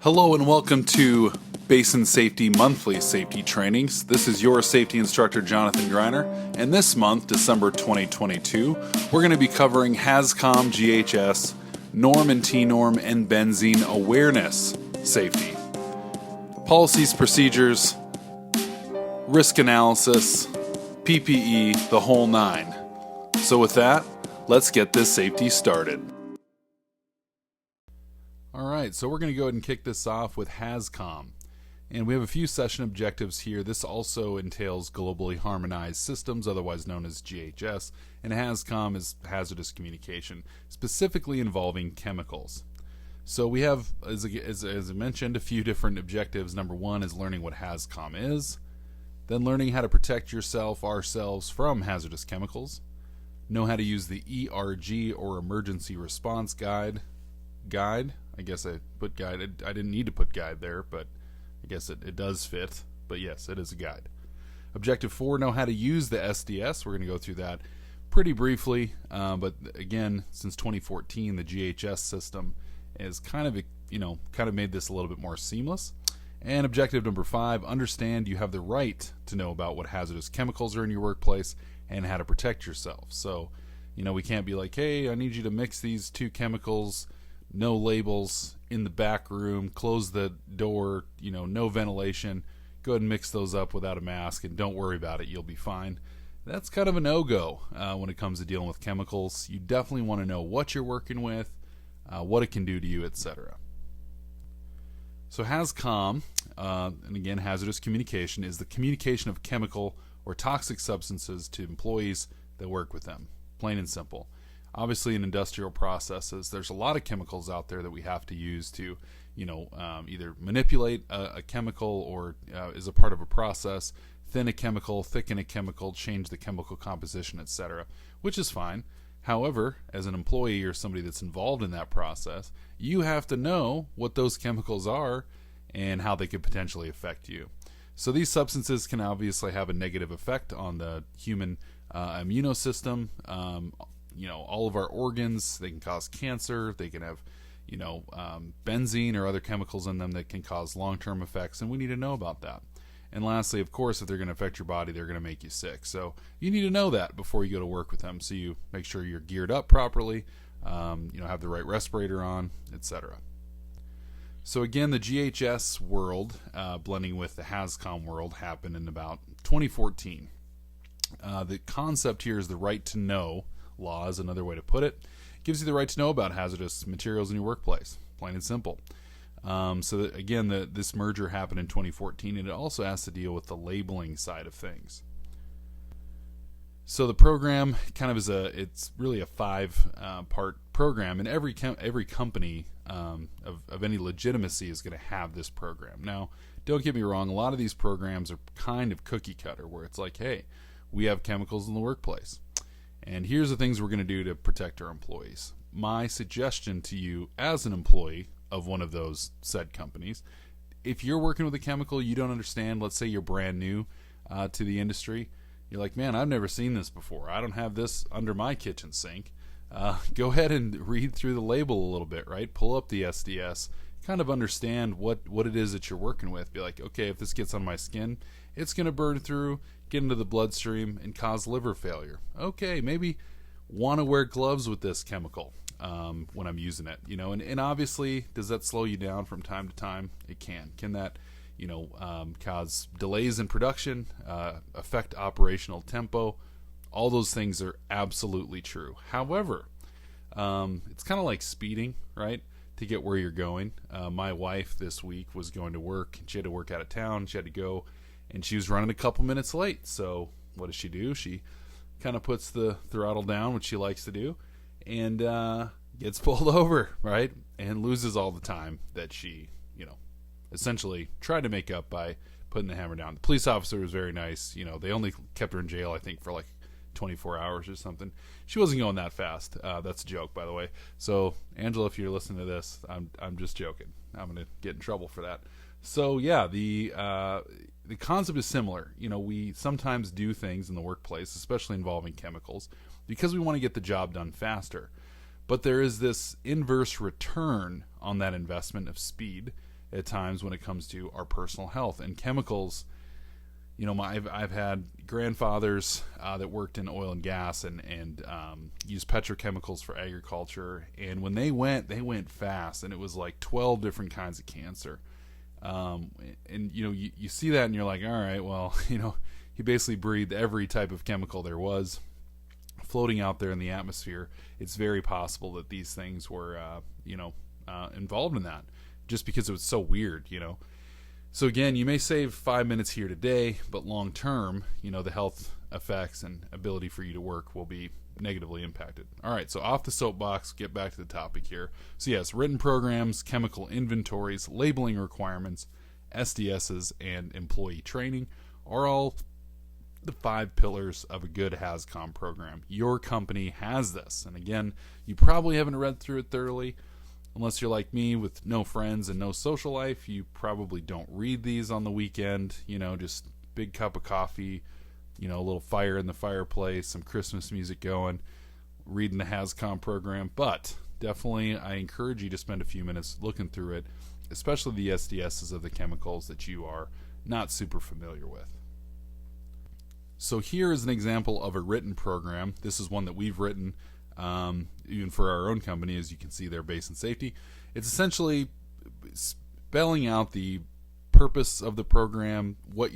Hello and welcome to Basin Safety Monthly Safety Trainings. This is your safety instructor, Jonathan Greiner, and this month, December 2022, we're going to be covering Hazcom, GHS, NORM and TeNORM, and Benzene awareness safety. Policies, procedures, risk analysis, PPE, the whole nine. So with that, let's get this safety started. Alright, so we're going to go ahead and kick this off with Hazcom. And we have a few session objectives here. This also entails globally harmonized systems, otherwise known as GHS, and Hazcom is hazardous communication, specifically involving chemicals. So we have, as I mentioned, a few different objectives. Number one is learning what Hazcom is, then learning how to protect ourselves from hazardous chemicals, know how to use the ERG or Emergency Response Guide. I guess I put guide. I didn't need to put guide there, but I guess it does fit. But yes, it is a guide. Objective 4, know how to use the SDS. We're going to go through that pretty briefly. But again, since 2014, the GHS system is kind of made this a little bit more seamless. And objective number 5, understand you have the right to know about what hazardous chemicals are in your workplace and how to protect yourself. So, we can't be like, hey, I need you to mix these two chemicals, no labels, in the back room, close the door, no ventilation, go ahead and mix those up without a mask and don't worry about it, you'll be fine. That's kind of a no-go when it comes to dealing with chemicals. You definitely want to know what you're working with, what it can do to you, etc. So Hazcom, and again hazardous communication, is the communication of chemical or toxic substances to employees that work with them, plain and simple. Obviously, in industrial processes, there's a lot of chemicals out there that we have to use to, either manipulate a chemical or as a part of a process, thin a chemical, thicken a chemical, change the chemical composition, etc., which is fine. However, as an employee or somebody that's involved in that process, you have to know what those chemicals are and how they could potentially affect you. So these substances can obviously have a negative effect on the human immunosystem. All of our organs. They can cause cancer. They can have, benzene or other chemicals in them that can cause long-term effects, and we need to know about that. And lastly, of course, if they're going to affect your body, they're going to make you sick. So you need to know that before you go to work with them, so you make sure you're geared up properly, have the right respirator on, etc. So again, the GHS world, blending with the Hazcom world, happened in about 2014. The concept here is the right to know. Law is another way to put it. Gives you the right to know about hazardous materials in your workplace, plain and simple. This merger happened in 2014, and it also has to deal with the labeling side of things. So the program kind of it's really a 5-part program, and every company of any legitimacy is going to have this program. Now, don't get me wrong, a lot of these programs are kind of cookie cutter, where it's like, hey, we have chemicals in the workplace, and here's the things we're going to do to protect our employees. My suggestion to you as an employee of one of those said companies, if you're working with a chemical you don't understand, let's say you're brand new to the industry, you're like, man, I've never seen this before. I don't have this under my kitchen sink. Go ahead and read through the label a little bit, right? Pull up the SDS, kind of understand what it is that you're working with. Be like, okay, if this gets on my skin, it's going to burn through, get into the bloodstream, and cause liver failure. Okay, maybe want to wear gloves with this chemical when I'm using it. And obviously, does that slow you down from time to time? It can. Can that cause delays in production, affect operational tempo? All those things are absolutely true. However, it's kind of like speeding, right? To get where you're going. My wife this week was going to work. She had to work out of town. She had to go, and she was running a couple minutes late. So what does she do? She kind of puts the throttle down, which she likes to do, and gets pulled over, right? And loses all the time that she, essentially tried to make up by putting the hammer down. The police officer was very nice. They only kept her in jail, I think, for like 24 hours or something. She wasn't going that fast. That's a joke, by the way. So, Angela, if you're listening to this, I'm just joking. I'm going to get in trouble for that. So, yeah, the concept is similar. We sometimes do things in the workplace, especially involving chemicals, because we want to get the job done faster. But there is this inverse return on that investment of speed at times when it comes to our personal health. And chemicals, I've had grandfathers that worked in oil and gas and used petrochemicals for agriculture. And when they went fast, and it was like 12 different kinds of cancer. And you see that and you're like, all right, well, he basically breathed every type of chemical there was floating out there in the atmosphere. It's very possible that these things were, involved in that, just because it was so weird, So again, you may save 5 minutes here today, but long term, the health effects and ability for you to work will be negatively impacted. All right, so off the soapbox, get back to the topic here. So yes, written programs, chemical inventories, labeling requirements, SDSs, and employee training are all the 5 pillars of a good Hazcom program. Your company has this. And again, you probably haven't read through it thoroughly. Unless you're like me with no friends and no social life, you probably don't read these on the weekend. Just big cup of coffee, a little fire in the fireplace, some Christmas music going, reading the Hazcom program. But definitely I encourage you to spend a few minutes looking through it, especially the SDSs of the chemicals that you are not super familiar with. So here is an example of a written program. This is one that we've written even for our own company, as you can see there, Basin Safety. It's essentially spelling out the purpose of the program, what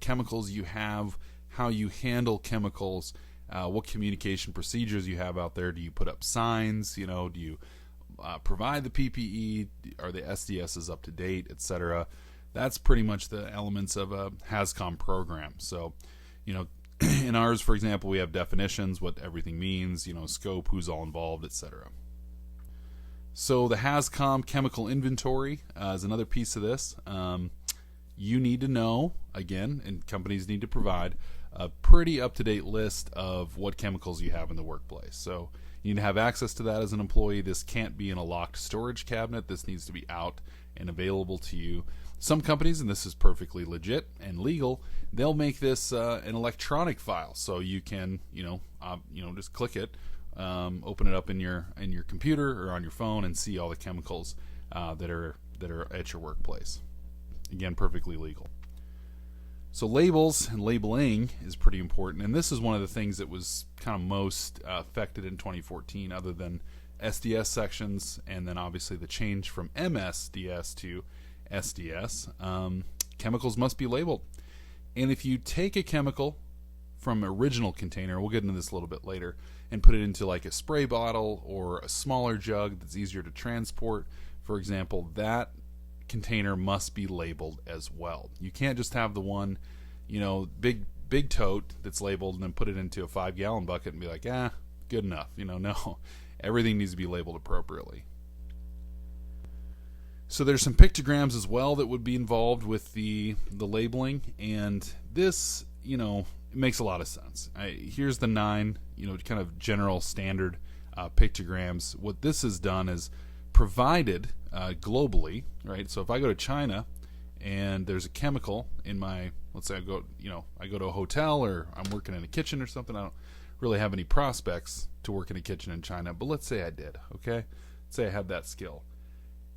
chemicals you have, how you handle chemicals, what communication procedures you have out there. Do you put up signs? Do you provide the PPE? Are the SDSs up to date, etc.? That's pretty much the elements of a Hazcom program. So, in ours, for example, we have definitions, what everything means, scope, who's all involved, etc. So the Hazcom chemical inventory is another piece of this. You need to know, again, and companies need to provide a pretty up-to-date list of what chemicals you have in the workplace. So you need to have access to that as an employee. This can't be in a locked storage cabinet. This needs to be out and available to you. Some companies, and this is perfectly legit and legal, they'll make this an electronic file, so you can, just click it, open it up in your computer or on your phone, and see all the chemicals that are at your workplace. Again, perfectly legal. So labels and labeling is pretty important, and this is one of the things that was kind of most affected in 2014, other than SDS sections, and then obviously the change from MSDS to SDS. Chemicals must be labeled. And if you take a chemical from original container, we'll get into this a little bit later, and put it into like a spray bottle or a smaller jug that's easier to transport, for example, that container must be labeled as well. You can't just have the one, big tote that's labeled and then put it into a 5-gallon bucket and be like, good enough. No. Everything needs to be labeled appropriately. So there's some pictograms as well that would be involved with the labeling, and this, it makes a lot of sense. Here's the 9, kind of general standard pictograms. What this has done is provided globally, right? So if I go to China and there's a chemical in my, let's say I go to a hotel, or I'm working in a kitchen or something. I don't really have any prospects to work in a kitchen in China, but let's say I did, okay? Let's say I had that skill.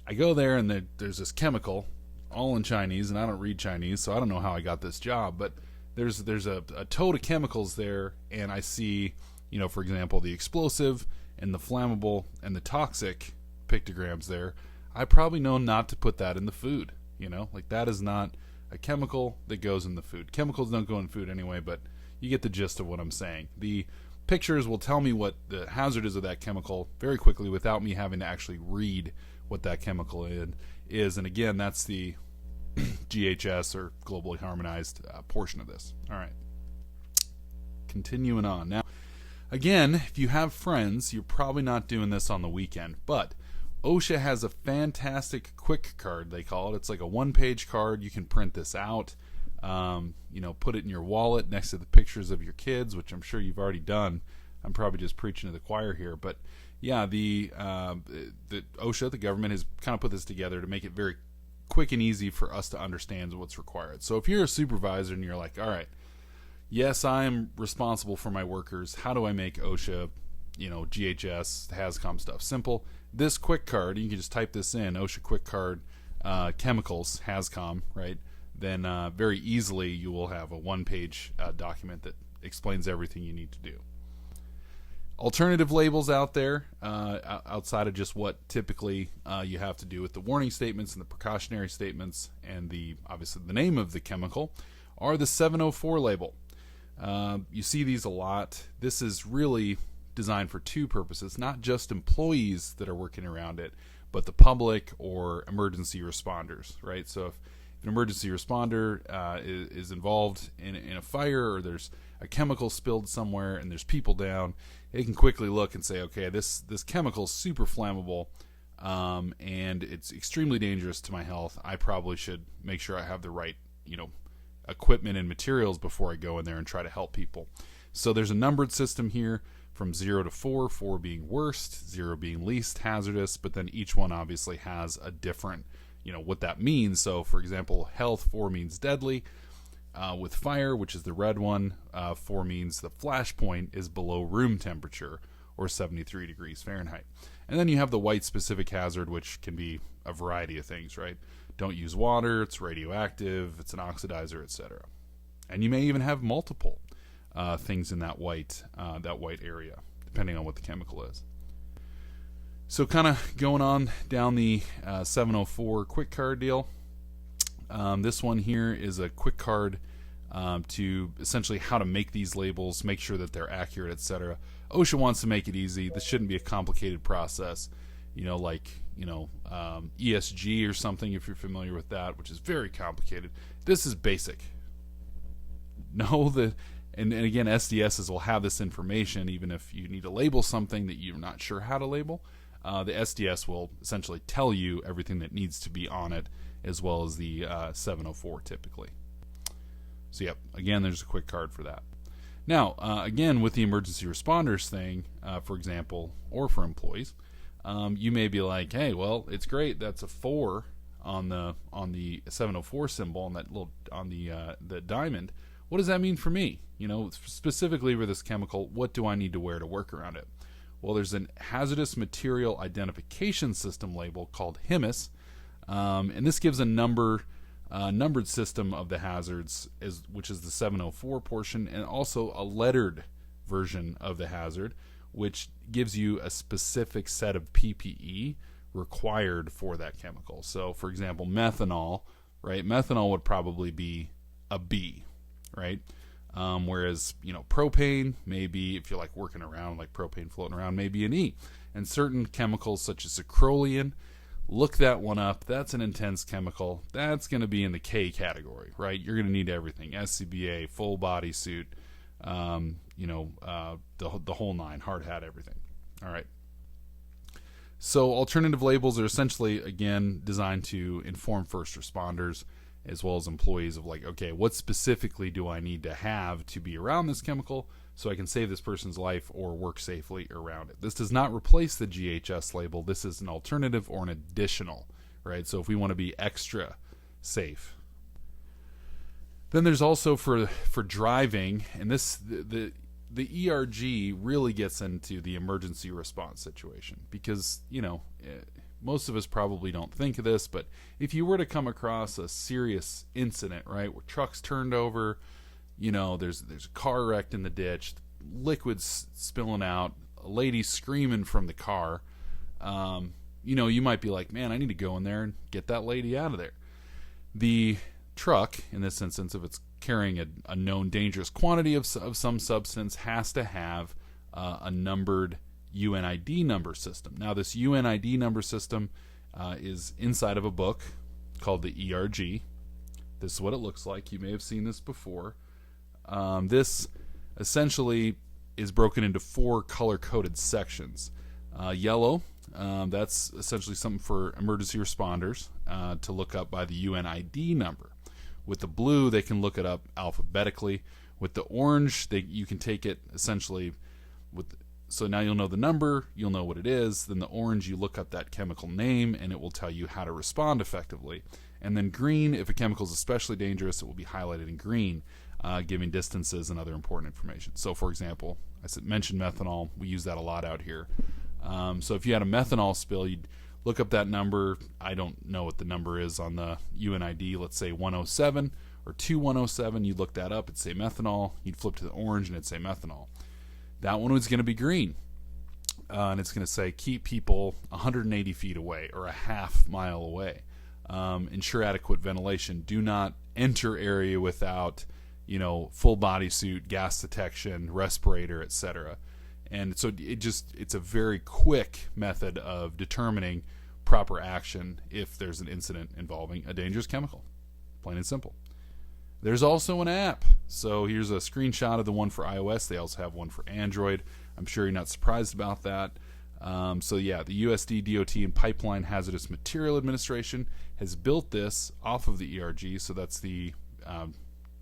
I go there and there's this chemical, all in Chinese, and I don't read Chinese, so I don't know how I got this job, but there's a tote of chemicals there, and I see, for example, the explosive and the flammable and the toxic pictograms there. I probably know not to put that in the food, like that is not a chemical that goes in the food. Chemicals don't go in food anyway, but you get the gist of what I'm saying. The pictures will tell me what the hazard is of that chemical very quickly without me having to actually read what that chemical is. And again, that's the GHS, or globally harmonized portion of this. All right. Continuing on. Now, again, if you have friends, you're probably not doing this on the weekend, but OSHA has a fantastic quick card, they call it. It's like a 1-page card. You can print this out, put it in your wallet next to the pictures of your kids, which I'm sure you've already done. I'm probably just preaching to the choir here, but yeah, the OSHA, the government, has kind of put this together to make it very quick and easy for us to understand what's required. So if you're a supervisor and you're like, all right, yes, I am responsible for my workers. How do I make OSHA, GHS, Hazcom stuff simple? This quick card, you can just type this in, OSHA quick card chemicals, Hazcom, right, then very easily you will have a one-page document that explains everything you need to do. Alternative labels out there, outside of just what typically you have to do with the warning statements and the precautionary statements and obviously the name of the chemical, are the 704 label. You see these a lot. This is really designed for two purposes, not just employees that are working around it, but the public or emergency responders, right? So if an emergency responder is involved in a fire, or there's a chemical spilled somewhere and there's people down, they can quickly look and say, okay, this chemical is super flammable, and it's extremely dangerous to my health. I probably should make sure I have the right, equipment and materials before I go in there and try to help people. So there's a numbered system here from 0 to 4, 4 being worst, 0 being least hazardous, but then each one obviously has a different, what that means. So for example, health, 4 means deadly. With fire, which is the red one, 4 means the flash point is below room temperature, or 73 degrees Fahrenheit. And then you have the white specific hazard, which can be a variety of things, right? Don't use water, it's radioactive, it's an oxidizer, etc. And you may even have multiple things in that white area, depending on what the chemical is. So kind of going on down the 704 quick card deal. This one here is a quick card to essentially how to make these labels, make sure that they're accurate, etc. OSHA wants to make it easy. This shouldn't be a complicated process, like ESG or something, if you're familiar with that, which is very complicated. This is basic. And again, SDSs will have this information, even if you need to label something that you're not sure how to label. The SDS will essentially tell you everything that needs to be on it, as well as the 704 typically. So yep, again, there's a quick card for that. Now, again, with the emergency responders thing, for example, or for employees, you may be like, hey, well, it's great. That's a 4 on the 704 symbol on that on the diamond. What does that mean for me? Specifically for this chemical, what do I need to wear to work around it? Well, there's an hazardous material identification system label called HMIS, and this gives a numbered system of the hazards, which is the 704 portion, and also a lettered version of the hazard, which gives you a specific set of PPE required for that chemical. So, for example, methanol, right? Methanol would probably be a B, right? Whereas, propane, maybe if you're like working around, like propane floating around, maybe an E. And certain chemicals such as acrolein, look that one up. That's an intense chemical. That's going to be in the K category, right? You're going to need everything. SCBA, full body suit, the whole nine, hard hat, everything. All right. So alternative labels are essentially, again, designed to inform first responders as well as employees of like, okay, what specifically do I need to have to be around this chemical so I can save this person's life or work safely around it. This does not replace the GHS label. This is an alternative or an additional, right? So if we want to be extra safe. Then there's also for driving, and the ERG really gets into the emergency response situation because, most of us probably don't think of this, but if you were to come across a serious incident, right, where trucks turned over, there's a car wrecked in the ditch, liquids spilling out, a lady screaming from the car, you might be like, man, I need to go in there and get that lady out of there. The truck, in this instance, if it's carrying a known dangerous quantity of some substance, has to have a numbered UNID number system. Now, this UNID number system is inside of a book called the ERG. This is what it looks like. You may have seen this before. This essentially is broken into 4 color-coded sections. Yellow, that's essentially something for emergency responders to look up by the UNID number. With the blue, they can look it up alphabetically. With the orange, you can take it essentially so now you'll know the number, you'll know what it is. Then the orange, you look up that chemical name, and it will tell you how to respond effectively. And then green, if a chemical is especially dangerous, it will be highlighted in green, giving distances and other important information. So, for example, mentioned methanol. We use that a lot out here. So if you had a methanol spill, you'd look up that number. I don't know what the number is on the UNID. Let's say 107 or 2107. You'd look that up. It'd say methanol. You'd flip to the orange and it'd say methanol. That one was going to be green. And it's going to say keep people 180 feet away or a half mile away. Ensure adequate ventilation. Do not enter area without, full bodysuit, gas detection, respirator, etc. And so it's a very quick method of determining proper action if there's an incident involving a dangerous chemical. Plain and simple. There's also an app. So here's a screenshot of the one for iOS. They also have one for Android. I'm sure you're not surprised about that. The USD, DOT, and Pipeline Hazardous Material Administration has built this off of the ERG. So that's the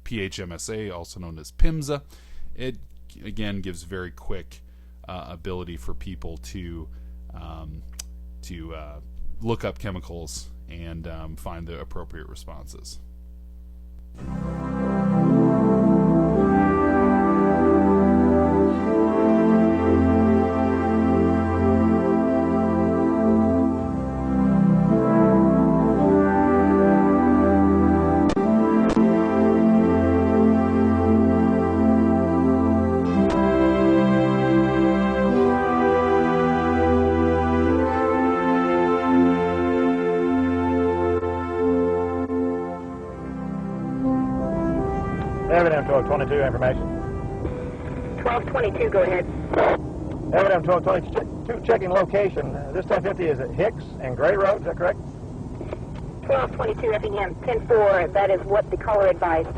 PHMSA, also known as PIMSA. It, again, gives very quick ability for people to look up chemicals and find the appropriate responses. Evidence 1222 information. 1222, go ahead. Evidence 1222 checking location. This 1050 is at Hicks and Gray Road, is that correct? 1222 Effingham 10-4, that is what the caller advised.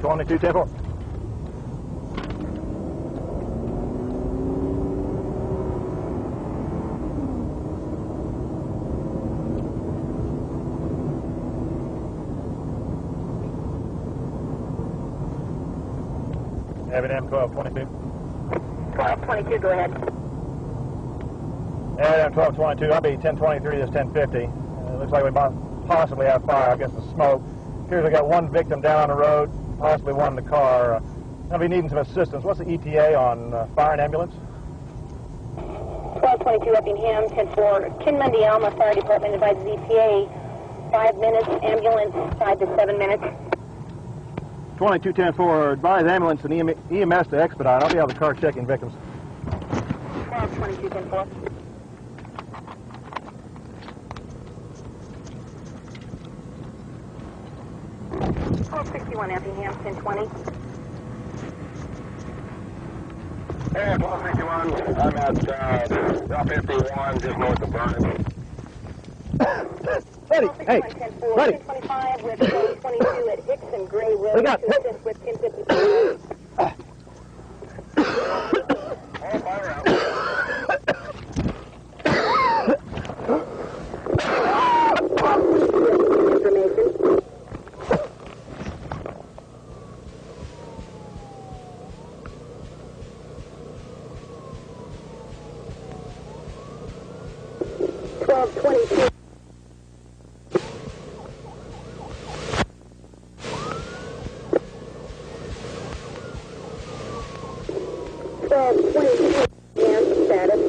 22 10-4. Evidence 1222. 1222, go ahead. Evidence 1222, I'll be 1023, this 1050. Looks like we might possibly have fire, I guess the smoke. Appears we got one victim down on the road, possibly one in the car. I'll be needing some assistance. What's the ETA on fire and ambulance? 1222 Effingham 10-4. Ken Mundy Alma Fire Department advises ETA 5 minutes, ambulance 5 to 7 minutes. 2210-4, advise ambulance and EMS to expedite. I'll be out of the car checking victims. 1222 1261 Effingham 1020. Hey, 1261. I'm at South 51, just north of Vernon. Buddy, hey, buddy. 1025 with 1222 at Hicks and Gray Road We got to assist with 1055. All fire out. Information. $12.22. And status.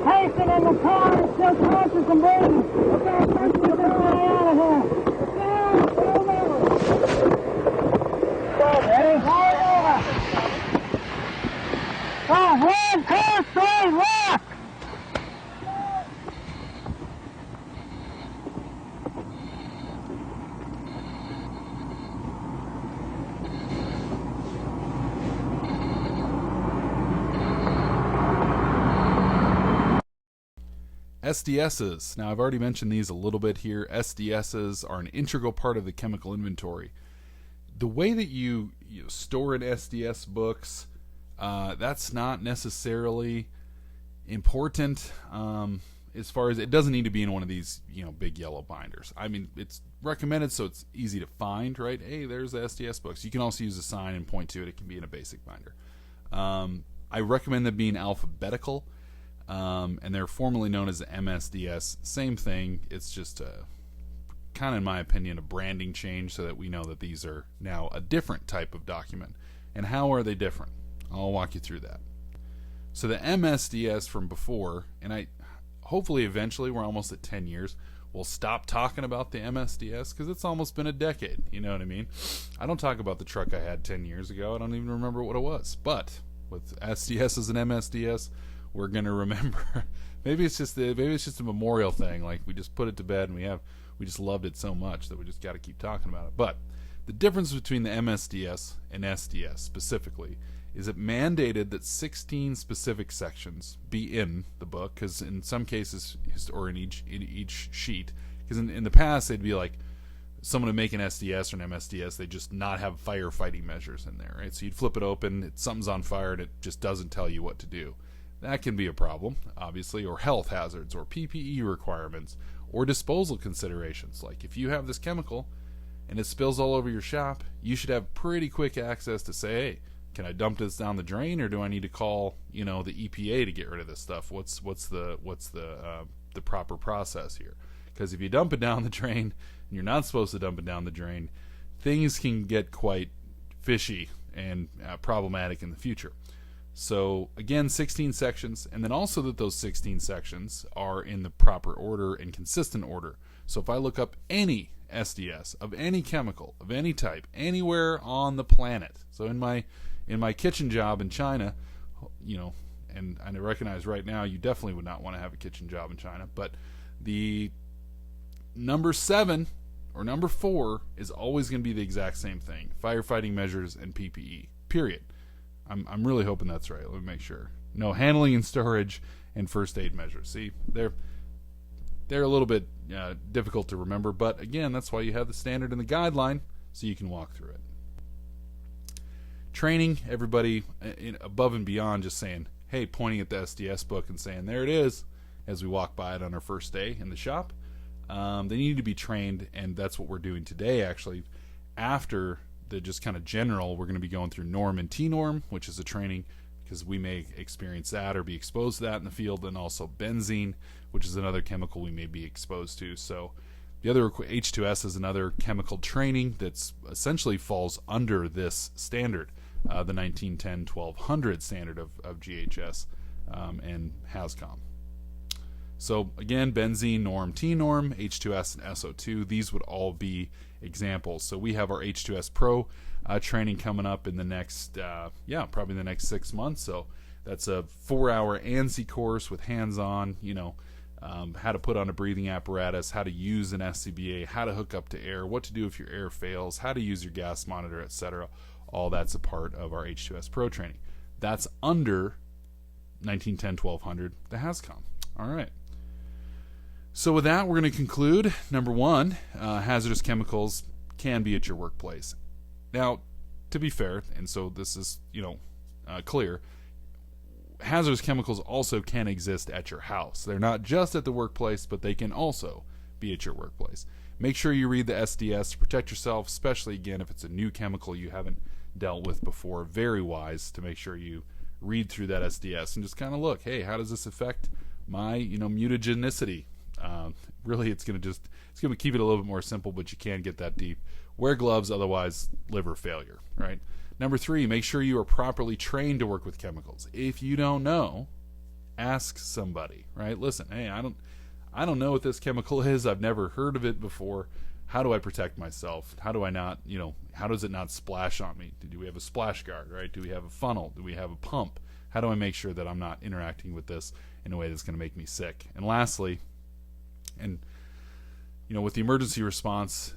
Hasten in the car, it's still conscious and breathing. Okay, let's get the guy out of here. Ready? Right over. 1, 2, 3, lock! SDSs. Now, I've already mentioned these a little bit here. SDSs are an integral part of the chemical inventory. The way that you store in SDS books, that's not necessarily important as far as it doesn't need to be in one of these big yellow binders. I mean, it's recommended so it's easy to find, right? Hey, there's the SDS books. You can also use a sign and point to it. It can be in a basic binder. I recommend them being alphabetical. And they're formerly known as the MSDS. Same thing. It's just kind of, in my opinion, a branding change so that we know that these are now a different type of document. And how are they different? I'll walk you through that. So the MSDS from before, and hopefully eventually we're almost at 10 years, we'll stop talking about the MSDS because it's almost been a decade. You know what I mean? I don't talk about the truck I had 10 years ago. I don't even remember what it was. But with SDSs and MSDS, we're gonna remember. maybe it's just a memorial thing. Like we just put it to bed and we just loved it so much that we just got to keep talking about it. But the difference between the MSDS and SDS specifically is it mandated that 16 specific sections be in the book, because in some cases, or in each sheet, because in the past they'd be like, someone would make an SDS or an MSDS, they just not have firefighting measures in there, right? So you'd flip it open, something's on fire, and it just doesn't tell you what to do. That can be a problem, obviously, or health hazards, or PPE requirements, or disposal considerations. Like if you have this chemical and it spills all over your shop, you should have pretty quick access to say, hey, can I dump this down the drain, or do I need to call, the EPA to get rid of this stuff? What's the proper process here? Because if you dump it down the drain and you're not supposed to dump it down the drain, things can get quite fishy and problematic in the future. So again, 16 sections, and then also that those 16 sections are in the proper order and consistent order. So if I look up any SDS of any chemical of any type anywhere on the planet, so in my kitchen job in China, and I recognize right now you definitely would not want to have a kitchen job in China, but the number 7 or number 4 is always going to be the exact same thing: firefighting measures and PPE. Period. I'm really hoping that's right. Let me make sure. No handling and storage and first aid measures. See, they're a little bit difficult to remember, but again, that's why you have the standard and the guideline so you can walk through it. Training everybody above and beyond just saying, hey, pointing at the SDS book and saying, there it is, as we walk by it on our first day in the shop. They need to be trained, and that's what we're doing today, actually. After the just kind of general, we're going to be going through NORM and TeNORM, which is a training because we may experience that or be exposed to that in the field, and also Benzene, which is another chemical we may be exposed to. So the other H2S is another chemical training that's essentially falls under this standard, the 1910-1200 standard of GHS and Hazcom. So again, Benzene, NORM, TeNORM, H2S, and SO2, these would all be examples. So we have our H2S Pro training coming up in the next, probably the next 6 months. So that's a 4-hour ANSI course with hands-on, how to put on a breathing apparatus, how to use an SCBA, how to hook up to air, what to do if your air fails, how to use your gas monitor, etc. All that's a part of our H2S Pro training. That's under 1910-1200, the Hazcom. All right. So with that, we're going to conclude. Number 1, hazardous chemicals can be at your workplace. Now, to be fair, and so this is, clear, hazardous chemicals also can exist at your house. They're not just at the workplace, but they can also be at your workplace. Make sure you read the SDS to protect yourself, especially, again, if it's a new chemical you haven't dealt with before. Very wise to make sure you read through that SDS and just kind of look, hey, how does this affect my, mutagenicity? Really, it's going to keep it a little bit more simple, but you can get that deep. Wear gloves, otherwise liver failure, right? Number 3, make sure you are properly trained to work with chemicals. If you don't know, ask somebody, right? Listen, hey, I don't know what this chemical is. I've never heard of it before. How do I protect myself? How do I not, how does it not splash on me? Do we have a splash guard, right? Do we have a funnel? Do we have a pump? How do I make sure that I'm not interacting with this in a way that's going to make me sick? And lastly, with the emergency response,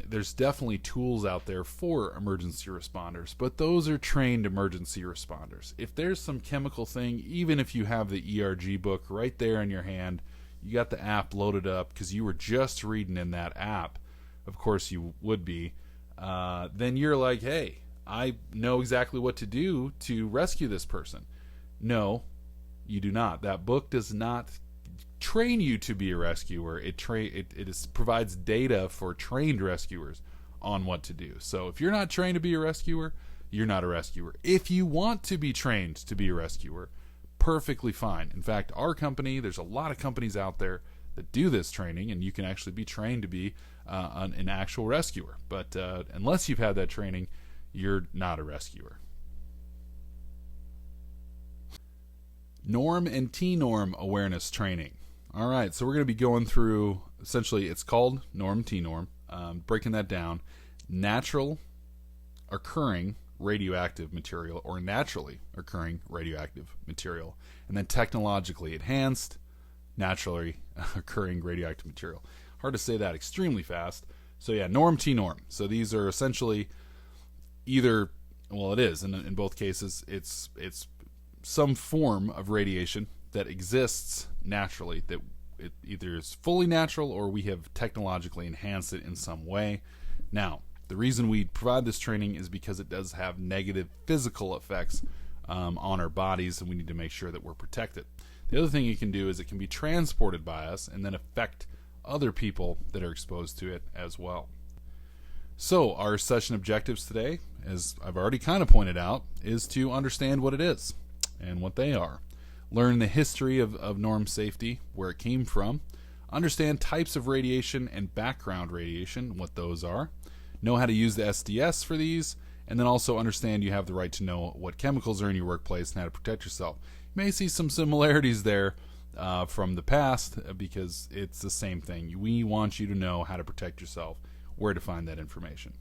there's definitely tools out there for emergency responders, but those are trained emergency responders. If there's some chemical thing, even if you have the ERG book right there in your hand, you got the app loaded up because you were just reading in that app, of course you would be, then you're like, hey, I know exactly what to do to rescue this person. No, you do not. That book does not train you to be a rescuer. It provides data for trained rescuers on what to do. So if you're not trained to be a rescuer, you're not a rescuer. If you want to be trained to be a rescuer, perfectly fine. In fact, our company, there's a lot of companies out there that do this training, and you can actually be trained to be an actual rescuer. But unless you've had that training, you're not a rescuer. NORM and TeNORM awareness training. All right, so we're going to be going through, essentially, it's called NORM, TeNORM, breaking that down. Natural occurring radioactive material, or naturally occurring radioactive material, and then technologically enhanced, naturally occurring radioactive material. Hard to say that extremely fast. So yeah, NORM, TeNORM. So these are essentially either, well, it is in both cases, it's some form of radiation that exists naturally, that it either is fully natural or we have technologically enhanced it in some way. Now, the reason we provide this training is because it does have negative physical effects on our bodies, and we need to make sure that we're protected. The other thing it can do is it can be transported by us and then affect other people that are exposed to it as well. So our session objectives today, as I've already kind of pointed out, is to understand what it is and what they are. Learn the history of NORM safety, where it came from. Understand types of radiation and background radiation, what those are. Know how to use the SDS for these, and then also understand you have the right to know what chemicals are in your workplace and how to protect yourself. You may see some similarities there from the past because it's the same thing. We want you to know how to protect yourself, where to find that information.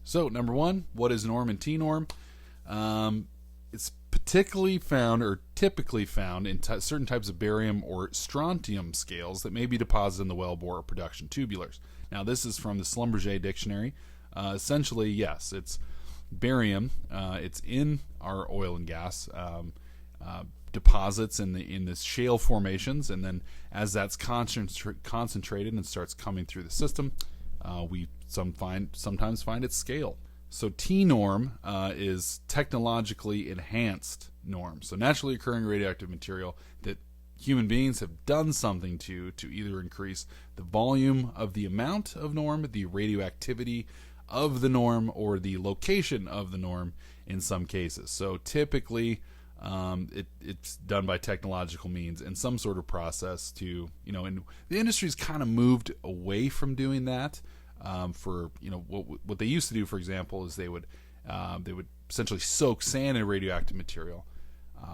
So, number 1, what is NORM and TeNORM? It's particularly found or typically found in certain types of barium or strontium scales that may be deposited in the wellbore or production tubulars. Now, this is from the Schlumberger dictionary. Essentially, yes, it's barium. It's in our oil and gas deposits in the shale formations, and then as that's concentrated and starts coming through the system, we sometimes find its scale. So TeNORM is technologically enhanced norm. So naturally occurring radioactive material that human beings have done something to either increase the volume of the amount of norm, the radioactivity of the norm, or the location of the norm in some cases. So typically it's done by technological means and some sort of process to, and the industry's kind of moved away from doing that. What they used to do, for example, is they would essentially soak sand in radioactive material,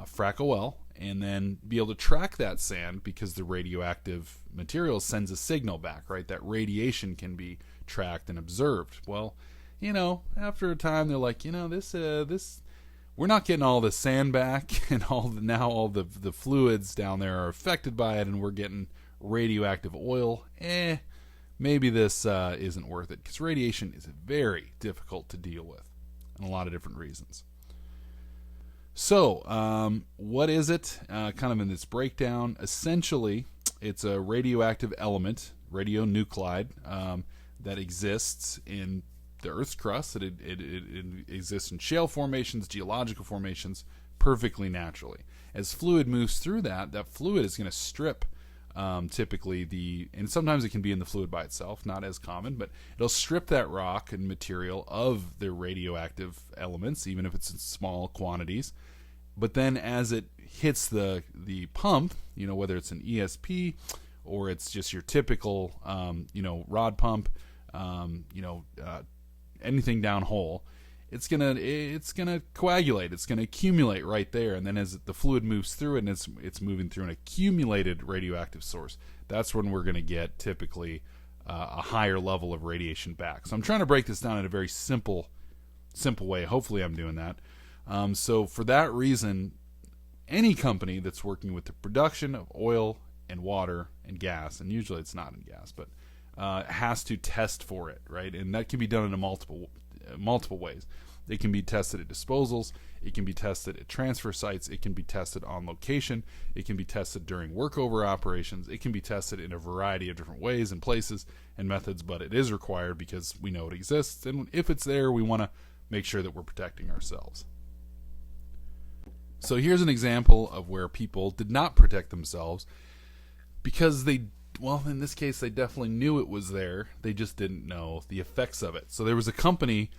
frack a well, and then be able to track that sand because the radioactive material sends a signal back, right? That radiation can be tracked and observed. Well, after a time, they're like, this we're not getting all the sand back, and all the fluids down there are affected by it, and we're getting radioactive oil. Maybe this isn't worth it, because radiation is very difficult to deal with, and a lot of different reasons. So, what is it? Kind of in this breakdown, essentially, it's a radioactive element, radionuclide, that exists in the Earth's crust. It exists in shale formations, geological formations, perfectly naturally. as fluid moves through that fluid is going to strip typically and sometimes it can be in the fluid by itself, not as common, but it'll strip that rock and material of the radioactive elements, even if it's in small quantities. But then as it hits the pump, whether it's an ESP or it's just your typical rod pump, anything downhole, it's gonna coagulate. It's gonna accumulate right there, and then as the fluid moves through it, and it's moving through an accumulated radioactive source, that's when we're gonna get typically a higher level of radiation back. So I'm trying to break this down in a very simple way. Hopefully, I'm doing that. So for that reason, any company that's working with the production of oil and water and gas, and usually it's not in gas, but has to test for it, right? And that can be done in multiple ways. It can be tested at disposals, it can be tested at transfer sites, it can be tested on location, it can be tested during workover operations, it can be tested in a variety of different ways and places and methods, but it is required because we know it exists, and if it's there, we want to make sure that we're protecting ourselves. So here's an example of where people did not protect themselves because in this case, they definitely knew it was there. They just didn't know the effects of it. So there was a company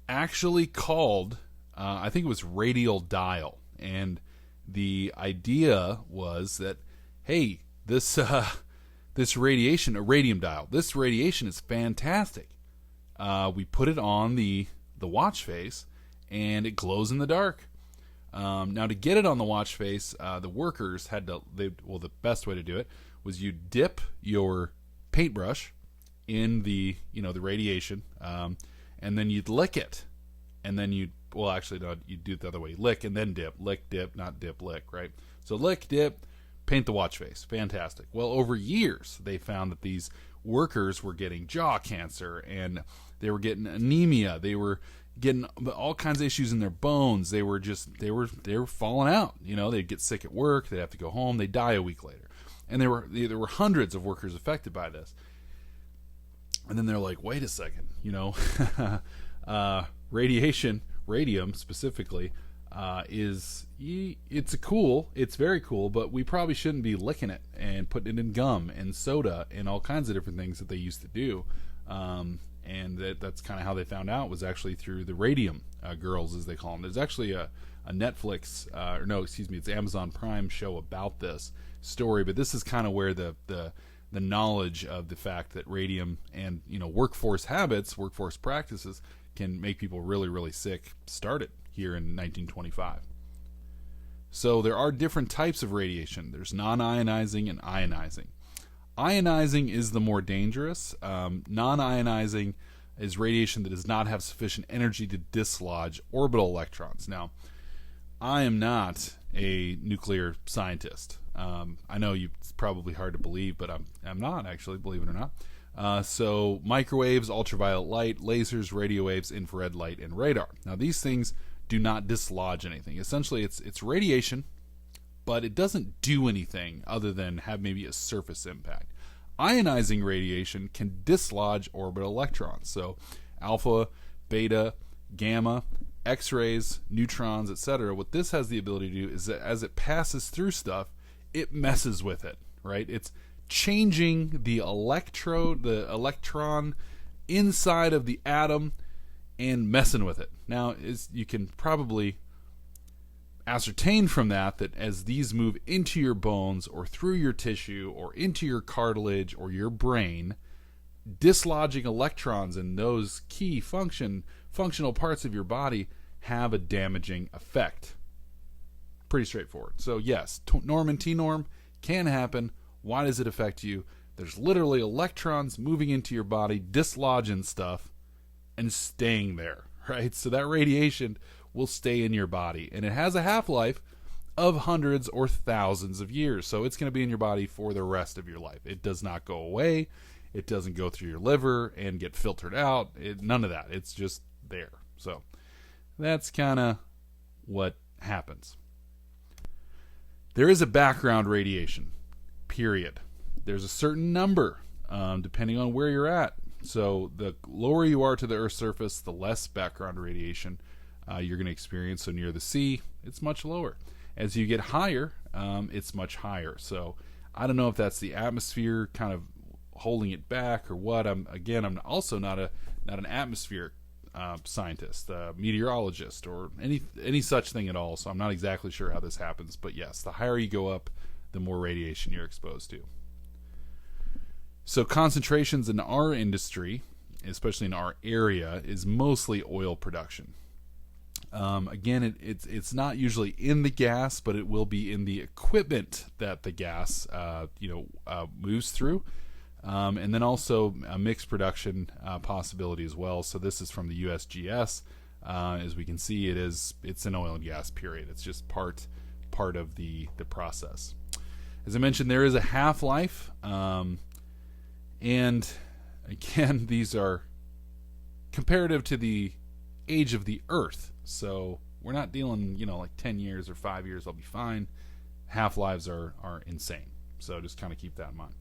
actually called, I think it was Radial Dial. And the idea was that, hey, this radiation, a radium dial, this radiation is fantastic. We put it on the watch face, and it glows in the dark. Now, to get it on the watch face, the workers had to, the best way to do it was you dip your paintbrush in the radiation, and then you'd lick it, and then you'd do it the other way, lick and then dip, not dip, lick, right? So lick, dip, paint the watch face, fantastic. Well, over years, they found that these workers were getting jaw cancer, and they were getting anemia, they were getting all kinds of issues in their bones, they were falling out, they'd get sick at work, they'd have to go home, they'd die a week later. And there were hundreds of workers affected by this. And then they're like, wait a second, radium specifically, it's very cool, but we probably shouldn't be licking it and putting it in gum and soda and all kinds of different things that they used to do. And that's kind of how they found out, was actually through the radium girls, as they call them. There's actually a Netflix, it's Amazon Prime show about this story, but this is kind of where the knowledge of the fact that radium and workforce practices can make people really, really sick started here in 1925. So there are different types of radiation. There's non-ionizing and ionizing. Ionizing is the more dangerous. Non-ionizing is radiation that does not have sufficient energy to dislodge orbital electrons. Now, I am not a nuclear scientist. I know it's probably hard to believe, but I'm not actually, believe it or not. So microwaves, ultraviolet light, lasers, radio waves, infrared light, and radar. Now these things do not dislodge anything. Essentially, it's radiation, but it doesn't do anything other than have maybe a surface impact. Ionizing radiation can dislodge orbital electrons. So alpha, beta, gamma, X-rays, neutrons, etc. What this has the ability to do is that as it passes through stuff, it messes with it, right? It's changing the electron inside of the atom and messing with it. Now, you can probably ascertain from that as these move into your bones or through your tissue or into your cartilage or your brain, dislodging electrons in those key functional parts of your body have a damaging effect. Pretty straightforward. So yes, NORM and TeNORM can happen. Why does it affect you? There's literally electrons moving into your body, dislodging stuff, and staying there, right? So that radiation will stay in your body, and it has a half-life of hundreds or thousands of years. So it's going to be in your body for the rest of your life. It does not go away. It doesn't go through your liver and get filtered out. None of that. It's just there. So that's kind of what happens. There is a background radiation, period. There's a certain number, depending on where you're at. So the lower you are to the Earth's surface, the less background radiation you're going to experience. So near the sea, it's much lower. As you get higher, it's much higher. So I don't know if that's the atmosphere kind of holding it back or what. I'm also not an atmospheric scientist, meteorologist, or any such thing at all. So I'm not exactly sure how this happens. But yes, the higher you go up, the more radiation you're exposed to. So concentrations in our industry, especially in our area, is mostly oil production. Again, it's not usually in the gas, but it will be in the equipment that the gas moves through, and then also a mixed production possibility as well. So this is from the USGS. As we can see, it's an oil and gas period. It's just part of the process. As I mentioned, there is a half-life, and again, these are comparative to the age of the Earth. So we're not dealing, like 10 years or 5 years, I'll be fine. Half-lives are insane. So just kind of keep that in mind.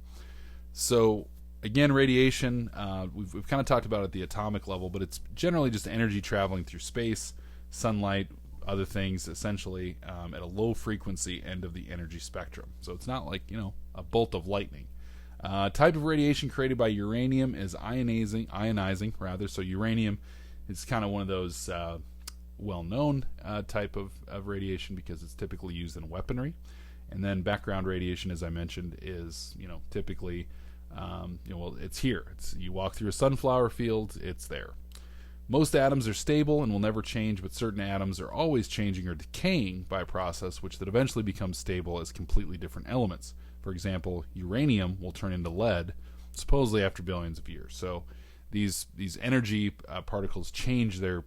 So again, radiation, we've kind of talked about it at the atomic level, but it's generally just energy traveling through space, sunlight, other things, essentially at a low frequency end of the energy spectrum. So it's not like, a bolt of lightning. Type of radiation created by uranium is ionizing. So uranium is kind of one of those well-known type of radiation because it's typically used in weaponry. And then background radiation, as I mentioned, is typically it's here. You walk through a sunflower field, it's there. Most atoms are stable and will never change, but certain atoms are always changing or decaying by a process which that eventually becomes stable as completely different elements. For example, uranium will turn into lead, supposedly after billions of years. So these energy particles change their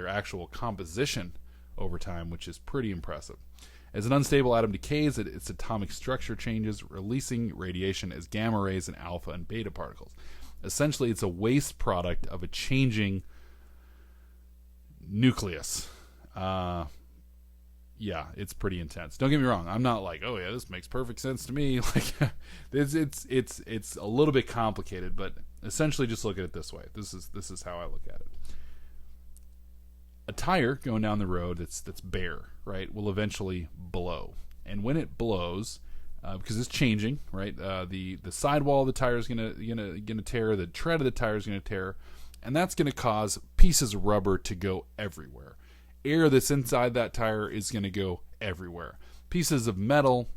actual composition over time, which is pretty impressive. As an unstable atom decays, its atomic structure changes, releasing radiation as gamma rays and alpha and beta particles. Essentially, it's a waste product of a changing nucleus. Yeah, it's pretty intense. Don't get me wrong. I'm not like, oh yeah, this makes perfect sense to me. Like, it's a little bit complicated, but essentially, just look at it this way. This is how I look at it. A tire going down the road that's bare, right, will eventually blow, and when it blows, because it's changing, right, the sidewall of the tire is gonna tear, the tread of the tire is gonna tear, and that's gonna cause pieces of rubber to go everywhere. Air that's inside that tire is going to go everywhere. Pieces of metal,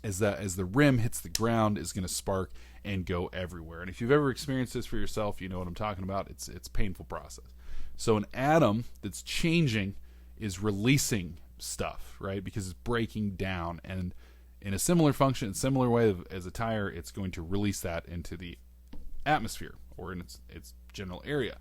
as the rim hits the ground, is going to spark and go everywhere. And if you've ever experienced this for yourself, you know what I'm talking about. It's a painful process. So an atom that's changing is releasing stuff, right? Because it's breaking down, and in a similar way as a tire, it's going to release that into the atmosphere or in its general area.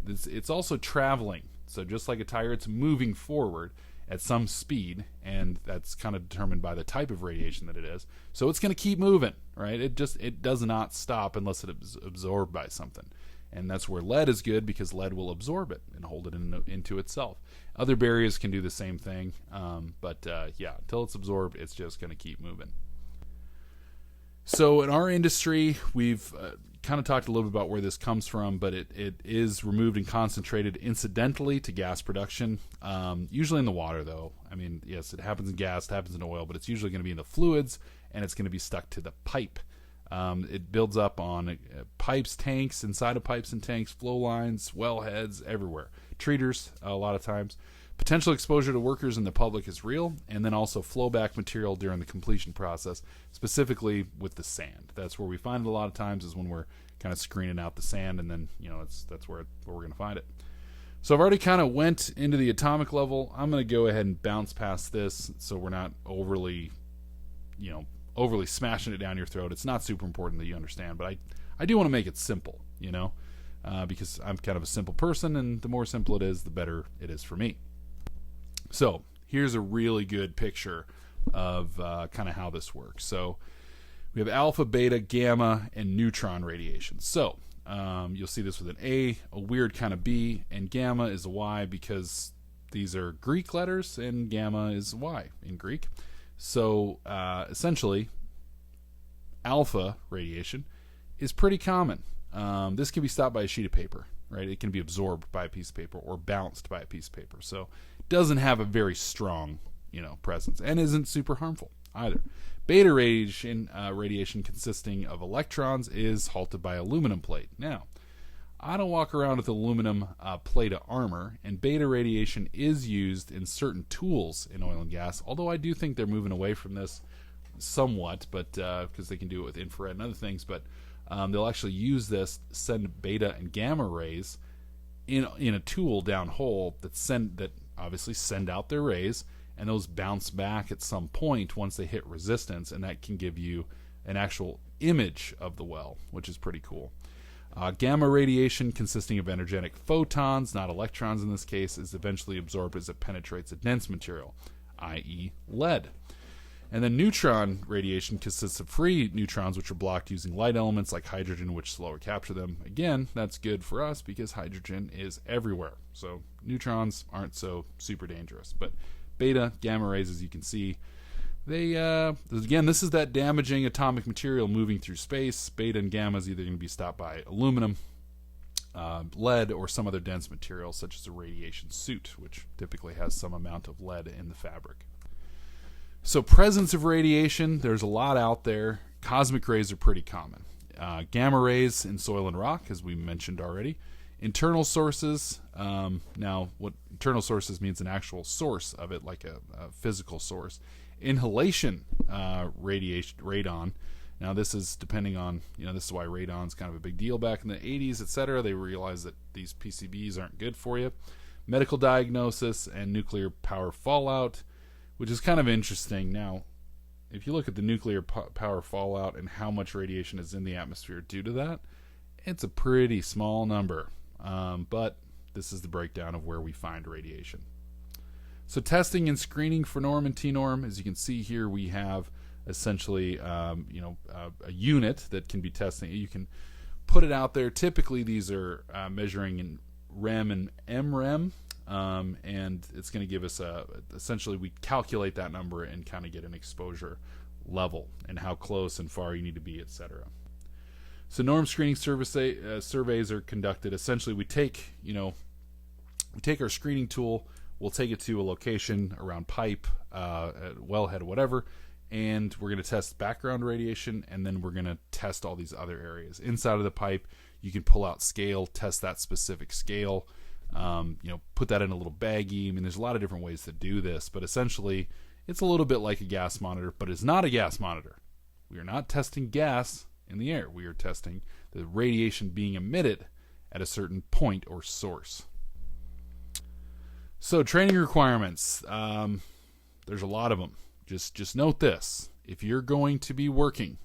It's also traveling. So just like a tire, it's moving forward at some speed, and that's kind of determined by the type of radiation that it is. So it's going to keep moving, right? It does not stop unless it is absorbed by something. And that's where lead is good, because lead will absorb it and hold it into itself. Other barriers can do the same thing, but until it's absorbed, it's just going to keep moving. So in our industry, we've kind of talked a little bit about where this comes from, but it is removed and concentrated incidentally to gas production, usually in the water, though. I mean, yes, it happens in gas, it happens in oil, but it's usually going to be in the fluids, and it's going to be stuck to the pipe. It builds up on pipes, tanks, inside of pipes and tanks, flow lines, wellheads, everywhere. Treaters, a lot of times. Potential exposure to workers and the public is real, and then also flowback material during the completion process, specifically with the sand. That's where we find it a lot of times, is when we're kind of screening out the sand, and then that's where we're going to find it. So I've already kind of went into the atomic level. I'm going to go ahead and bounce past this, so we're not overly smashing it down your throat. It's not super important that you understand, but I do want to make it simple, because I'm kind of a simple person, and the more simple it is, the better it is for me. So here's a really good picture of kind of how this works. So we have alpha, beta, gamma, and neutron radiation. So you'll see this with an A, a weird kind of B, and gamma is a Y, because these are Greek letters, and gamma is Y in Greek. So essentially, alpha radiation is pretty common. This can be stopped by a sheet of paper, right? It can be absorbed by a piece of paper or bounced by a piece of paper. So it doesn't have a very strong presence, and isn't super harmful either. Beta radiation consisting of electrons is halted by aluminum plate. Now, I don't walk around with aluminum plate of armor, and beta radiation is used in certain tools in oil and gas, although I do think they're moving away from this somewhat, but because they can do it with infrared and other things, but they'll actually use this, send beta and gamma rays in a tool downhole that obviously send out their rays, and those bounce back at some point once they hit resistance, and that can give you an actual image of the well, which is pretty cool. Gamma radiation, consisting of energetic photons, not electrons in this case, is eventually absorbed as it penetrates a dense material, i.e. lead. And then neutron radiation consists of free neutrons, which are blocked using light elements like hydrogen, which slower capture them. Again, that's good for us because hydrogen is everywhere. So neutrons aren't so super dangerous. But beta, gamma rays, as you can see, they again, this is that damaging atomic material moving through space. Beta and gamma is either going to be stopped by aluminum, lead, or some other dense material, such as a radiation suit, which typically has some amount of lead in the fabric. So presence of radiation, there's a lot out there. Cosmic rays are pretty common. Gamma rays in soil and rock, as we mentioned already. Internal sources, now what internal sources means an actual source of it, like a physical source. Inhalation radiation, radon. Now this is depending on, this is why radon's kind of a big deal back in the 80s, etc. They realized that these PCBs aren't good for you. Medical diagnosis and nuclear power fallout, which is kind of interesting. Now, if you look at the nuclear power fallout and how much radiation is in the atmosphere due to that, it's a pretty small number. But this is the breakdown of where we find radiation. So testing and screening for NORM and TeNORM, as you can see here, we have essentially a unit that can be testing. You can put it out there. Typically, these are measuring in REM and MREM. And it's going to give us essentially we calculate that number and kind of get an exposure level and how close and far you need to be, etc. So norm screening surveys are conducted. Essentially, we take our screening tool, we'll take it to a location around pipe, wellhead, whatever, and we're going to test background radiation, and then we're going to test all these other areas inside of the pipe. You can pull out scale, test that specific scale. Put that in a little baggie. I mean, there's a lot of different ways to do this, but essentially it's a little bit like a gas monitor, but it's not a gas monitor. We are not testing gas in the air. We are testing the radiation being emitted at a certain point or source. So training requirements, there's a lot of them. Just note this. If you're going to be working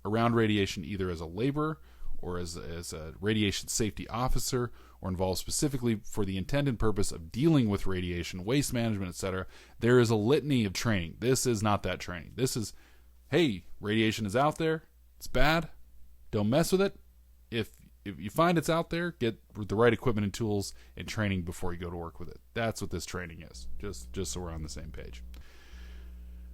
around radiation either as a laborer or as a radiation safety officer, or involved specifically for the intended purpose of dealing with radiation, waste management, etc., there is a litany of training. This is not that training. This is, hey, radiation is out there. It's bad. Don't mess with it. If you find it's out there, get the right equipment and tools and training before you go to work with it. That's what this training is, just so we're on the same page.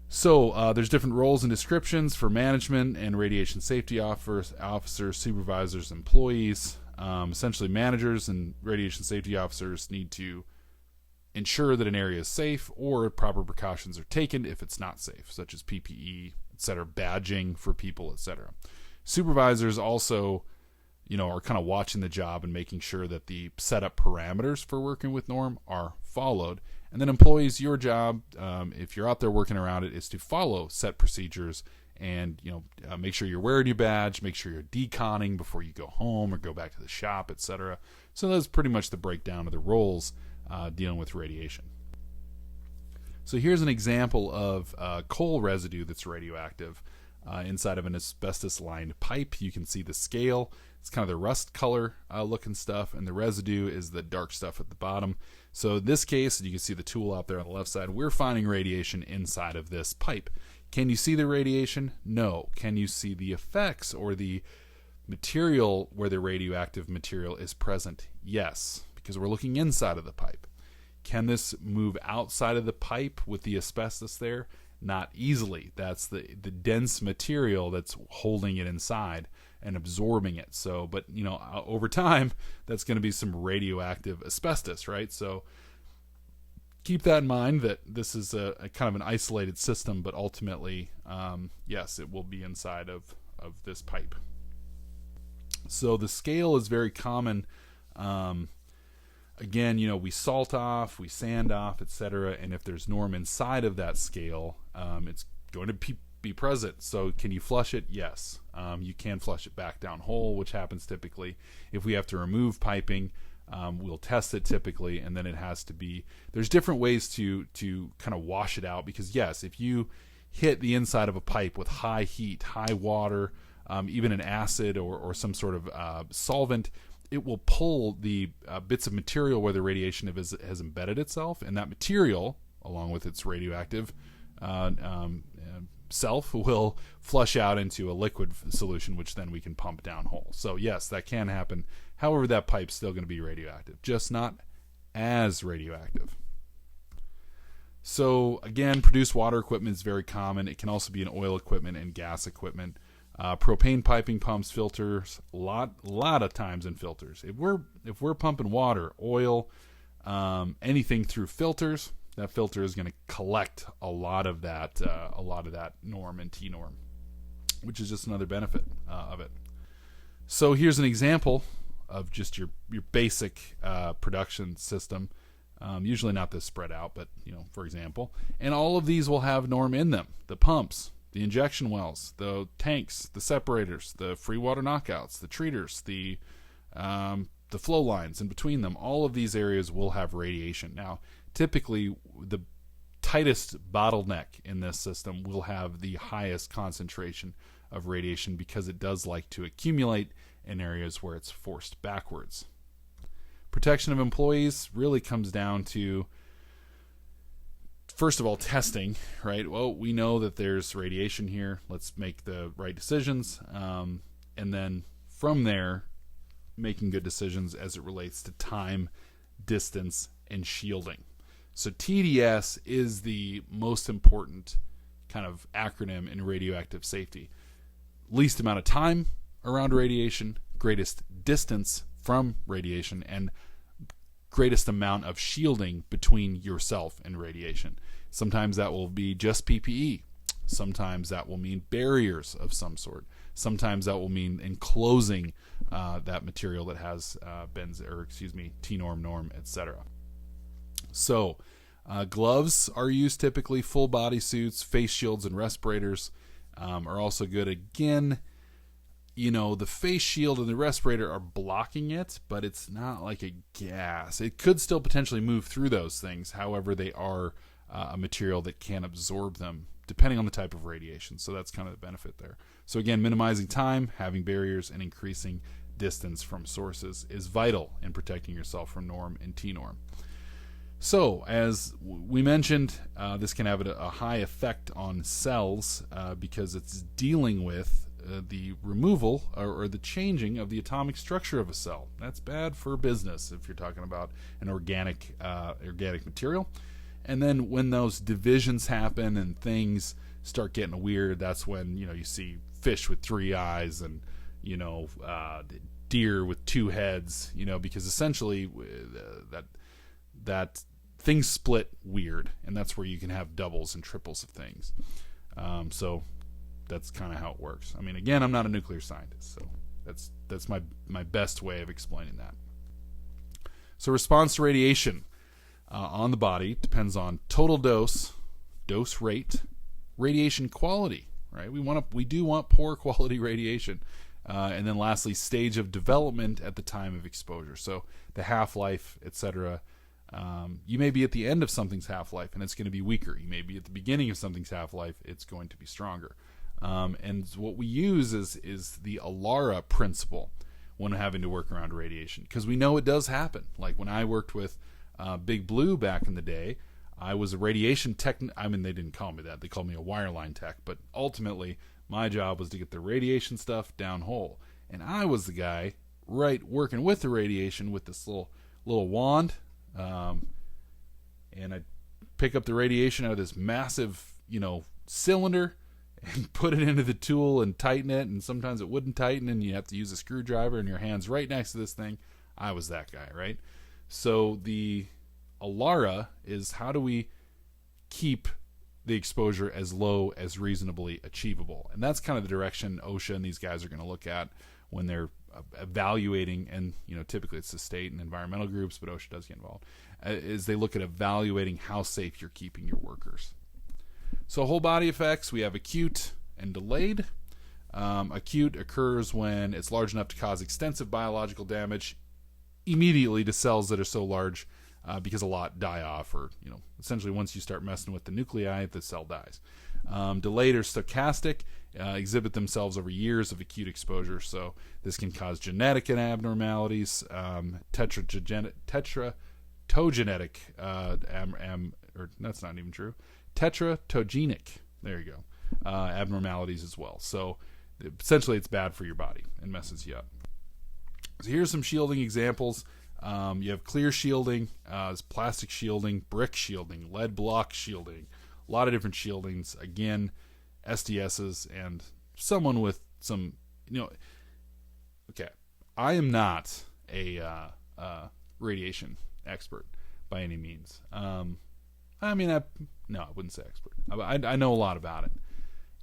So there's different roles and descriptions for management and radiation safety officers, supervisors, employees. Essentially, managers and radiation safety officers need to ensure that an area is safe or proper precautions are taken if it's not safe, such as PPE, etc., badging for people, etc. Supervisors also, are kind of watching the job and making sure that the setup parameters for working with NORM are followed. And then employees, your job, if you're out there working around it, is to follow set procedures and make sure you're wearing your badge, make sure you're deconning before you go home or go back to the shop, etc. So that's pretty much the breakdown of the roles dealing with radiation. So here's an example of coal residue that's radioactive inside of an asbestos-lined pipe. You can see the scale. It's kind of the rust color looking stuff, and the residue is the dark stuff at the bottom. So in this case, you can see the tool out there on the left side. We're finding radiation inside of this pipe. Can you see the radiation? No. Can you see the effects or the material where the radioactive material is present? Yes, because we're looking inside of the pipe. Can this move outside of the pipe with the asbestos there? Not easily. That's the dense material that's holding it inside and absorbing it. So, but over time, that's going to be some radioactive asbestos, right? So keep that in mind, that this is a kind of an isolated system, but ultimately, yes, it will be inside of this pipe. So the scale is very common. Again, we salt off, we sand off, etc. And if there's NORM inside of that scale, it's going to be present. So can you flush it? Yes. You can flush it back down whole, which happens typically. If we have to remove piping, we'll test it typically, and then it has to be, there's different ways to kind of wash it out, because yes, if you hit the inside of a pipe with high heat, high water, even an acid or some sort of solvent, it will pull the bits of material where the radiation has embedded itself, and that material, along with its radioactive self, will flush out into a liquid solution, which then we can pump down whole. So yes, that can happen. However, that pipe's still going to be radioactive, just not as radioactive. So again, produced water equipment is very common. It can also be in oil equipment and gas equipment. Propane piping, pumps, filters, a lot of times in filters. If we're pumping water, oil, anything through filters, that filter is going to collect a lot of that NORM and TeNORM, which is just another benefit of it. So here's an example of just your basic production system. Usually not this spread out, but for example, and all of these will have NORM in them: the pumps, the injection wells, the tanks, the separators, the free water knockouts, the treaters, the flow lines in between them. All of these areas will have radiation. Now, typically, the tightest bottleneck in this system will have the highest concentration of radiation, because it does like to accumulate in areas where it's forced backwards. Protection of employees really comes down to, first of all, testing, right? Well, we know that there's radiation here. Let's make the right decisions. And then from there, making good decisions as it relates to time, distance, and shielding. So TDS is the most important kind of acronym in radioactive safety. Least amount of time around radiation, greatest distance from radiation, and greatest amount of shielding between yourself and radiation. Sometimes that will be just PPE. Sometimes that will mean barriers of some sort. Sometimes that will mean enclosing that material that has TeNORM, NORM, etc. So gloves are used typically. Full body suits, face shields, and respirators are also good. Again, the face shield and the respirator are blocking it, but it's not like a gas. It could still potentially move through those things. However, they are a material that can absorb them depending on the type of radiation. So that's kind of the benefit there. So again, minimizing time, having barriers, and increasing distance from sources is vital in protecting yourself from NORM and TeNORM. So, as we mentioned, this can have a high effect on cells because it's dealing with the removal or the changing of the atomic structure of a cell. That's bad for business if you're talking about an organic material. And then when those divisions happen and things start getting weird, that's when you see fish with 3 eyes and deer with 2 heads. Because essentially that things split weird, and that's where you can have doubles and triples of things. So that's kind of how it works. I mean, again, I'm not a nuclear scientist, so that's my best way of explaining that. So response to radiation on the body depends on total dose rate, radiation quality, right? We do want poor quality radiation. And then lastly, stage of development at the time of exposure. So the half-life, etc. You may be at the end of something's half-life and it's going to be weaker. You may be at the beginning of something's half-life, it's going to be stronger. And what we use is the ALARA principle when having to work around radiation, because we know it does happen. Like when I worked with Big Blue back in the day, I was a radiation tech. I mean, they didn't call me that. They called me a wireline tech. But ultimately, my job was to get the radiation stuff down hole. And I was the guy, working with the radiation with this little wand. And I'd pick up the radiation out of this massive, cylinder and put it into the tool and tighten it. And sometimes it wouldn't tighten and you have to use a screwdriver and your hand's right next to this thing. I was that guy, right? So the ALARA is how do we keep the exposure as low as reasonably achievable. And that's kind of the direction OSHA and these guys are going to look at when they're evaluating, and typically it's the state and environmental groups, but OSHA does get involved, is they look at evaluating how safe you're keeping your workers. So whole body effects, we have acute and delayed. Acute occurs when it's large enough to cause extensive biological damage immediately to cells that are so large because a lot die off, or essentially once you start messing with the nuclei, the cell dies. Delayed or stochastic exhibit themselves over years of acute exposure, so this can cause genetic abnormalities, tetratogenetic, or that's not even true, teratogenic, there you go, abnormalities as well. So essentially it's bad for your body and messes you up. So here's some shielding examples. You have clear shielding, plastic shielding, brick shielding, lead block shielding, a lot of different shieldings. Again, SDSs, and someone with some, okay, I am not a radiation expert by any means. I wouldn't say expert. I know a lot about it.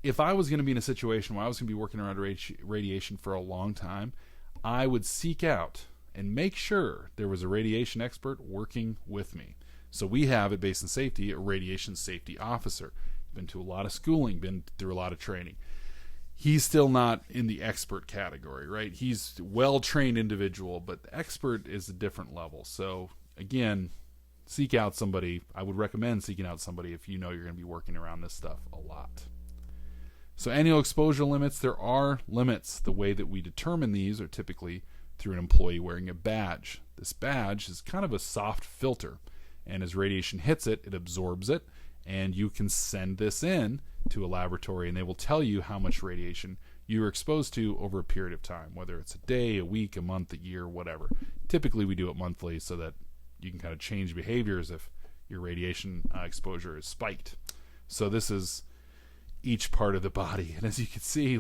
If I was going to be in a situation where I was going to be working around radiation for a long time, I would seek out and make sure there was a radiation expert working with me. So we have at Basin Safety a radiation safety officer. Been to a lot of schooling, been through a lot of training. He's still not in the expert category, right? He's a well-trained individual, but the expert is a different level. So again, seek out somebody. I would recommend seeking out somebody if you're going to be working around this stuff a lot. So annual exposure limits, there are limits. The way that we determine these are typically through an employee wearing a badge. This badge is kind of a soft filter, and as radiation hits it, it absorbs it, and you can send this in to a laboratory, and they will tell you how much radiation you are exposed to over a period of time, whether it's a day, a week, a month, a year, whatever. Typically we do it monthly so that you can kind of change behaviors if your radiation exposure is spiked. So this is each part of the body, and as you can see,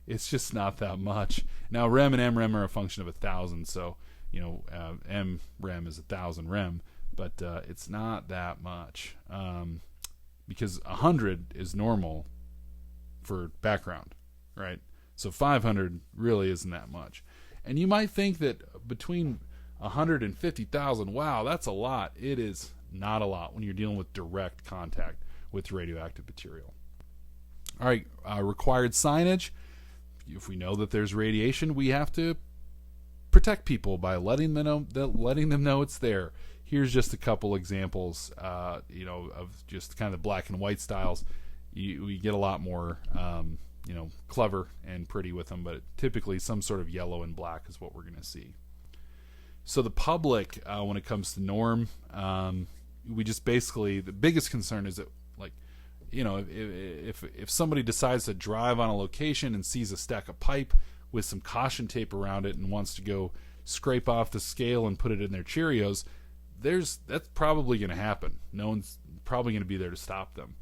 it's just not that much. Now rem and mrem are a function of 1,000, so mrem is 1,000 rem, but it's not that much, because 100 is normal for background, right? So 500 really isn't that much. And you might think that between 100 and 50,000, wow, that's a lot. It is not a lot when you're dealing with direct contact with radioactive material. All right, required signage. If we know that there's radiation, we have to protect people by letting them know it's there. Here's just a couple examples, of just kind of the black and white styles. We get a lot more, clever and pretty with them, but typically some sort of yellow and black is what we're going to see. So the public, when it comes to NORM, we just basically, the biggest concern is that, if somebody decides to drive on a location and sees a stack of pipe with some caution tape around it and wants to go scrape off the scale and put it in their Cheerios, that's probably going to happen. No one's probably going to be there to stop them.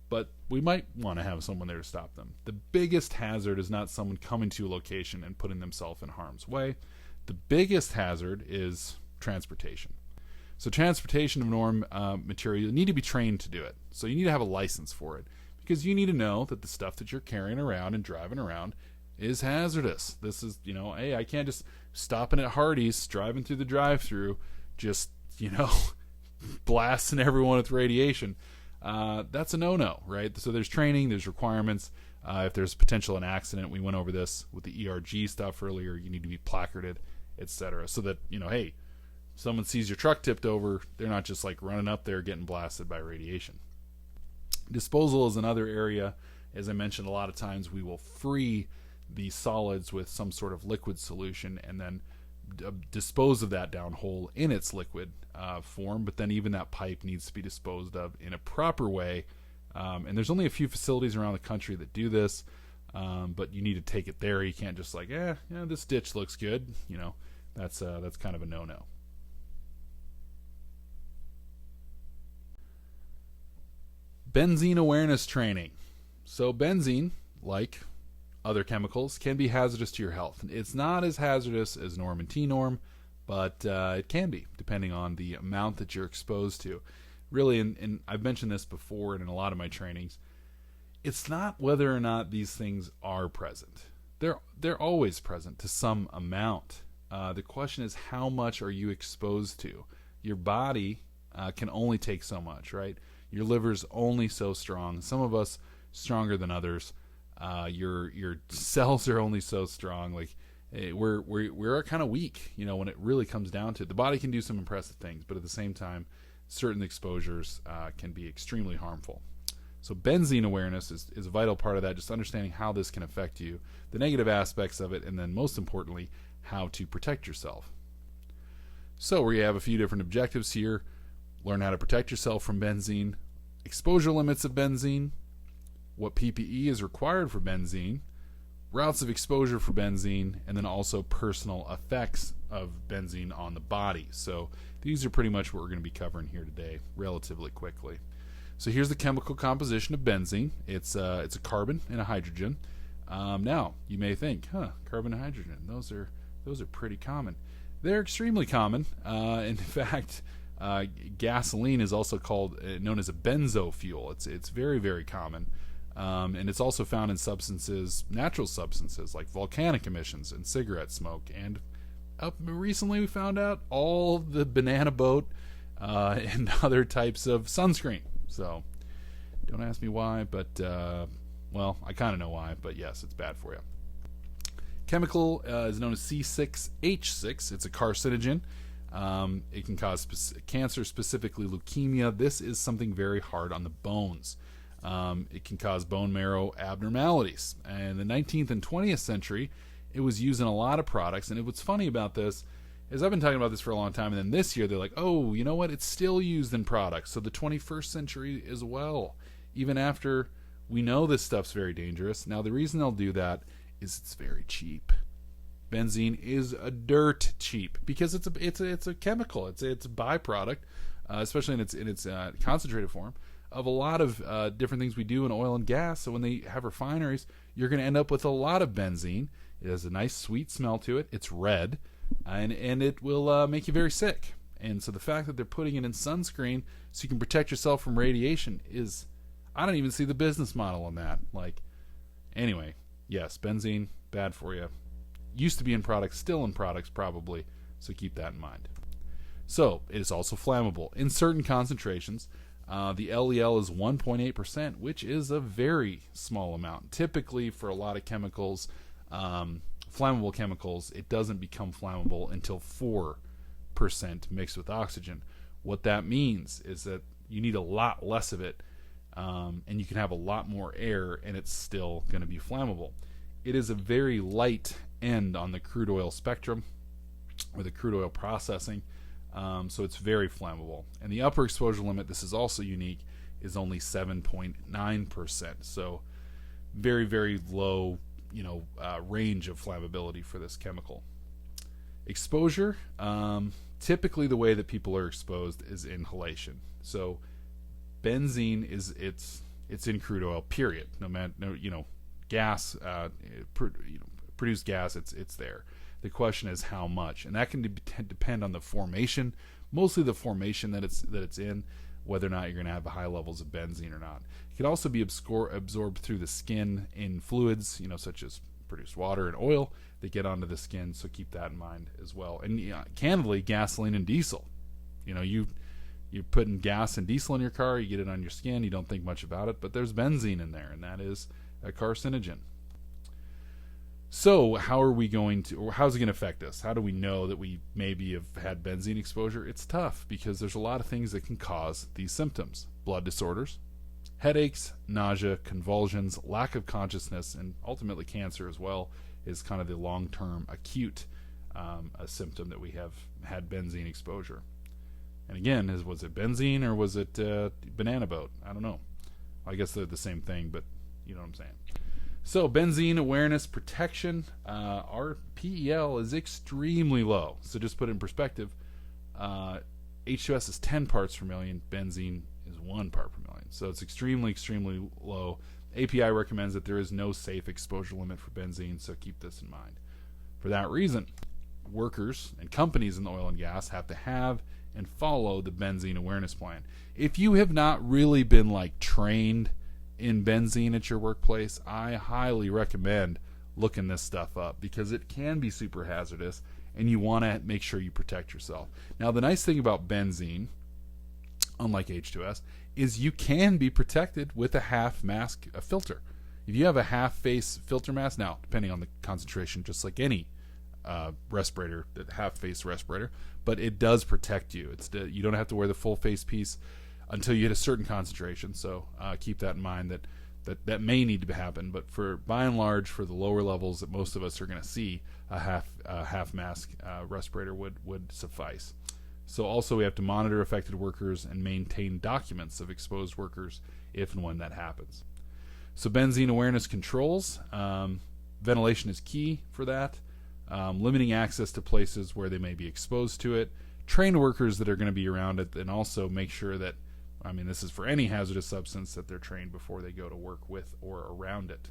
But we might want to have someone there to stop them. The biggest hazard is not someone coming to a location and putting themselves in harm's way. The biggest hazard is transportation. So transportation of NORM material, you need to be trained to do it. So you need to have a license for it, because you need to know that the stuff that you're carrying around and driving around is hazardous. This is, hey, I can't just stopping at Hardee's, driving through the drive-thru, just, blasting everyone with radiation. That's a no-no, right? So there's training, there's requirements. If there's potential an accident, we went over this with the ERG stuff earlier, you need to be placarded, etc. So that, hey, someone sees your truck tipped over, they're not just running up there getting blasted by radiation. Disposal is another area. As I mentioned, a lot of times we will free the solids with some sort of liquid solution and then dispose of that down whole in its liquid form, but then even that pipe needs to be disposed of in a proper way. And there's only a few facilities around the country that do this, but you need to take it there. You can't just this ditch looks good. That's kind of a no-no. Benzene awareness training. So benzene, like other chemicals, can be hazardous to your health. It's not as hazardous as NORM and TeNORM, but it can be, depending on the amount that you're exposed to. Really, and I've mentioned this before and in a lot of my trainings, it's not whether or not these things are present. They're always present to some amount. The question is, how much are you exposed to? Your body can only take so much, right? Your liver's only so strong. Some of us stronger than others. Your cells are only so strong. Like we're kind of weak, when it really comes down to it. The body can do some impressive things, but at the same time, certain exposures can be extremely harmful. So benzene awareness is a vital part of that, just understanding how this can affect you, the negative aspects of it, and then most importantly, how to protect yourself. So we have a few different objectives here. Learn how to protect yourself from benzene, exposure limits of benzene, what PPE is required for benzene, routes of exposure for benzene, and then also personal effects of benzene on the body. So these are pretty much what we're going to be covering here today relatively quickly. So here's the chemical composition of benzene. It's a carbon and a hydrogen. Now, you may think, carbon and hydrogen, those are pretty common. They're extremely common. In fact, gasoline is also known as a benzo fuel. It's very, very common. And it's also found in natural substances like volcanic emissions and cigarette smoke. And up recently we found out all the banana boat and other types of sunscreen. So don't ask me why, but I kind of know why, but yes, it's bad for you. Chemical is known as C6H6. It's a carcinogen. It can cause cancer, specifically leukemia. This is something very hard on the bones. It can cause bone marrow abnormalities. And in the 19th and 20th century, it was used in a lot of products. And what's funny about this is I've been talking about this for a long time, and then this year they're like, oh, you know what? It's still used in products. So the 21st century as well, even after we know this stuff's very dangerous. Now, the reason they'll do that is it's very cheap. Benzene is a dirt cheap because it's a chemical. It's a byproduct, especially in its concentrated form, of a lot of different things we do in oil and gas. So when they have refineries, you're going to end up with a lot of benzene. It has a nice sweet smell to it. It's red, and it will make you very sick. And so the fact that they're putting it in sunscreen so you can protect yourself from radiation is, I don't even see the business model on that. Anyway, yes, benzene, bad for you. Used to be in products, still in products probably, so keep that in mind. So it is also flammable in certain concentrations. The LEL is 1.8%, which is a very small amount. Typically, for a lot of chemicals, flammable chemicals, it doesn't become flammable until 4% mixed with oxygen. What that means is that you need a lot less of it, and you can have a lot more air, and it's still going to be flammable. It is a very light end on the crude oil spectrum, or the crude oil processing. So it's very flammable. And the upper exposure limit, this is also unique, is only 7.9%. So very, very low, range of flammability for this chemical. Exposure, typically the way that people are exposed is inhalation. So benzene it's in crude oil, period. Gas, produced gas, it's there. The question is how much, and that can depend on the formation, mostly the formation that it's in, whether or not you're going to have high levels of benzene or not. It can also be absorbed through the skin in fluids, such as produced water and oil that get onto the skin. So keep that in mind as well. And candidly, gasoline and diesel. You're putting gas and diesel in your car, you get it on your skin, you don't think much about it, but there's benzene in there, and that is a carcinogen. So how's it going to affect us? How do we know that we maybe have had benzene exposure? It's tough because there's a lot of things that can cause these symptoms. Blood disorders, headaches, nausea, convulsions, lack of consciousness, and ultimately cancer as well is kind of the long-term acute a symptom that we have had benzene exposure. And again, was it benzene or was it banana boat? I don't know. I guess they're the same thing, but you know what I'm saying. So benzene awareness protection, our PEL is extremely low. So just put it in perspective, H2S is 10 parts per million, benzene is 1 part per million. So it's extremely, extremely low. API recommends that there is no safe exposure limit for benzene, so keep this in mind. For that reason, workers and companies in the oil and gas have to have and follow the benzene awareness plan. If you have not really been like trained in benzene at your workplace, I highly recommend looking this stuff up because it can be super hazardous and you want to make sure you protect yourself. Now, the nice thing about benzene, unlike H2S, is you can be protected with a half mask filter. If you have a half face filter mask, now depending on the concentration, just like any respirator, the half face respirator, but it does protect you. You don't have to wear the full face piece until you hit a certain concentration. So keep that in mind that may need to happen. But for by and large, for the lower levels that most of us are going to see, a half mask respirator would suffice. So also we have to monitor affected workers and maintain documents of exposed workers if and when that happens. So benzene awareness controls, ventilation is key for that. Limiting access to places where they may be exposed to it, train workers that are going to be around it, and also make sure that, this is for any hazardous substance, that they're trained before they go to work with or around it.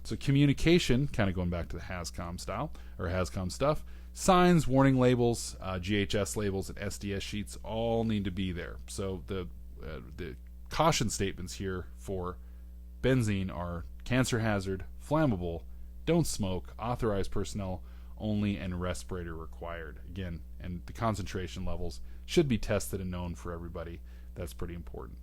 So communication, kind of going back to the Hazcom style, or Hazcom stuff, signs, warning labels, GHS labels, and SDS sheets all need to be there. So the caution statements here for benzene are cancer hazard, flammable, don't smoke, authorized personnel only, and respirator required. Again, and the concentration levels should be tested and known for everybody. That's pretty important.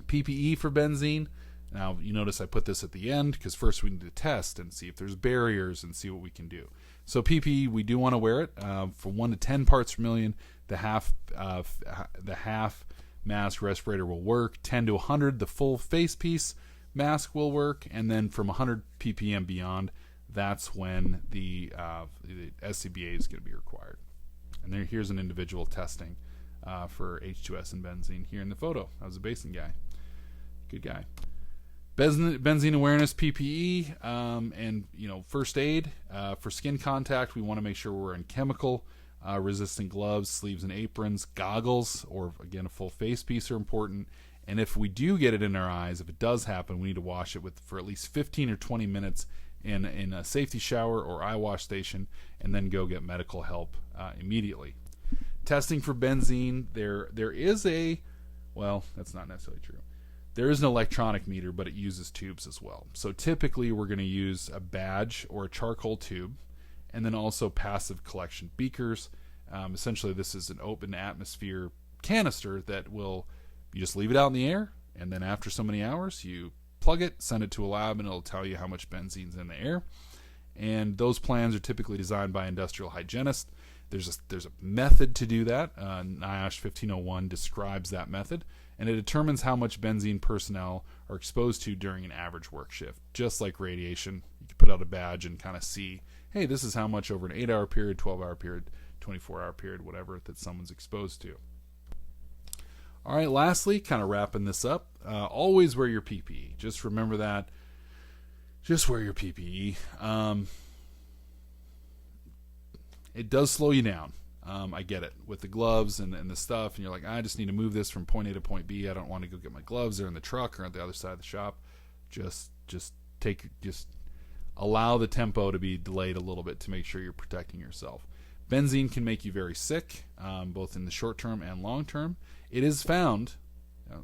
PPE for benzene. Now, you notice I put this at the end because first we need to test and see if there's barriers and see what we can do. So PPE, we do want to wear it for 1 to 10 parts per million. The half mask respirator will work. 10 to 100, the full face piece mask will work, and then from 100 ppm beyond, that's when the SCBA is going to be required. And here's an individual testing for H2S and benzene here in the photo. That was a Basin guy. Good guy. Benzene awareness PPE and first aid for skin contact. We want to make sure we're in chemical resistant gloves, sleeves and aprons, goggles, or again a full face piece are important. And if we do get it in our eyes, if it does happen, we need to wash it for at least 15 or 20 minutes in a safety shower or eye wash station, and then go get medical help immediately. Testing for benzene, there is that's not necessarily true. There is an electronic meter, but it uses tubes as well. So typically we're going to use a badge or a charcoal tube, and then also passive collection beakers. Essentially, this is an open atmosphere canister that you just leave it out in the air, and then after so many hours, you plug it, send it to a lab, and it'll tell you how much benzene's in the air. And those plans are typically designed by industrial hygienists. There's a method to do that. NIOSH 1501 describes that method, and it determines how much benzene personnel are exposed to during an average work shift. Just like radiation, you can put out a badge and kind of see, hey, this is how much over an 8-hour period, 12-hour period, 24-hour period, whatever, that someone's exposed to. All right, lastly, kind of wrapping this up, always wear your PPE. Just remember that. Just wear your PPE. It does slow you down. I get it. With the gloves and the stuff, and you're like, I just need to move this from point A to point B. I don't want to go get my gloves. They're in the truck or on the other side of the shop. Just allow the tempo to be delayed a little bit to make sure you're protecting yourself. Benzene can make you very sick, both in the short term and long term. It is found,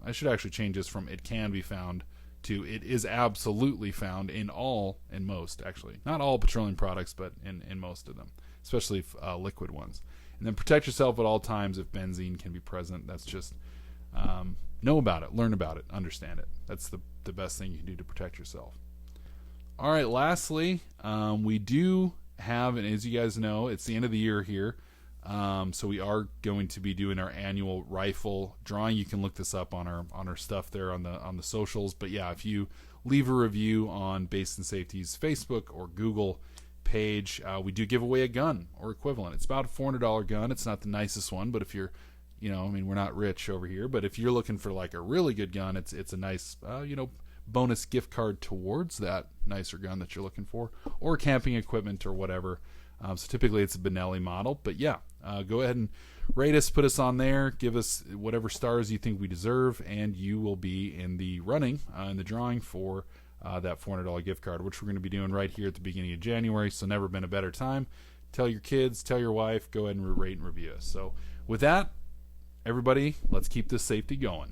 I should actually change this from it can be found to it is absolutely found in most, actually. Not all petroleum products, but in most of them, especially liquid ones. And then protect yourself at all times if benzene can be present. That's just know about it, learn about it, understand it. That's the best thing you can do to protect yourself. All right, lastly, we do have, and as you guys know, it's the end of the year here. So we are going to be doing our annual rifle drawing. You can look this up on our stuff there on the socials. But yeah, if you leave a review on Basin Safety's Facebook or Google page, we do give away a gun or equivalent. It's about a $400 gun. It's not the nicest one, but if you're, we're not rich over here. But if you're looking for like a really good gun, it's a nice, bonus gift card towards that nicer gun that you're looking for, or camping equipment or whatever. So typically it's a Benelli model, but yeah, go ahead and rate us, put us on there, give us whatever stars you think we deserve, and you will be in the running, in the drawing for that $400 gift card, which we're going to be doing right here at the beginning of January. So never been a better time tell your kids, tell your wife, go ahead and rate and review us. So with that, everybody, let's keep this safety going.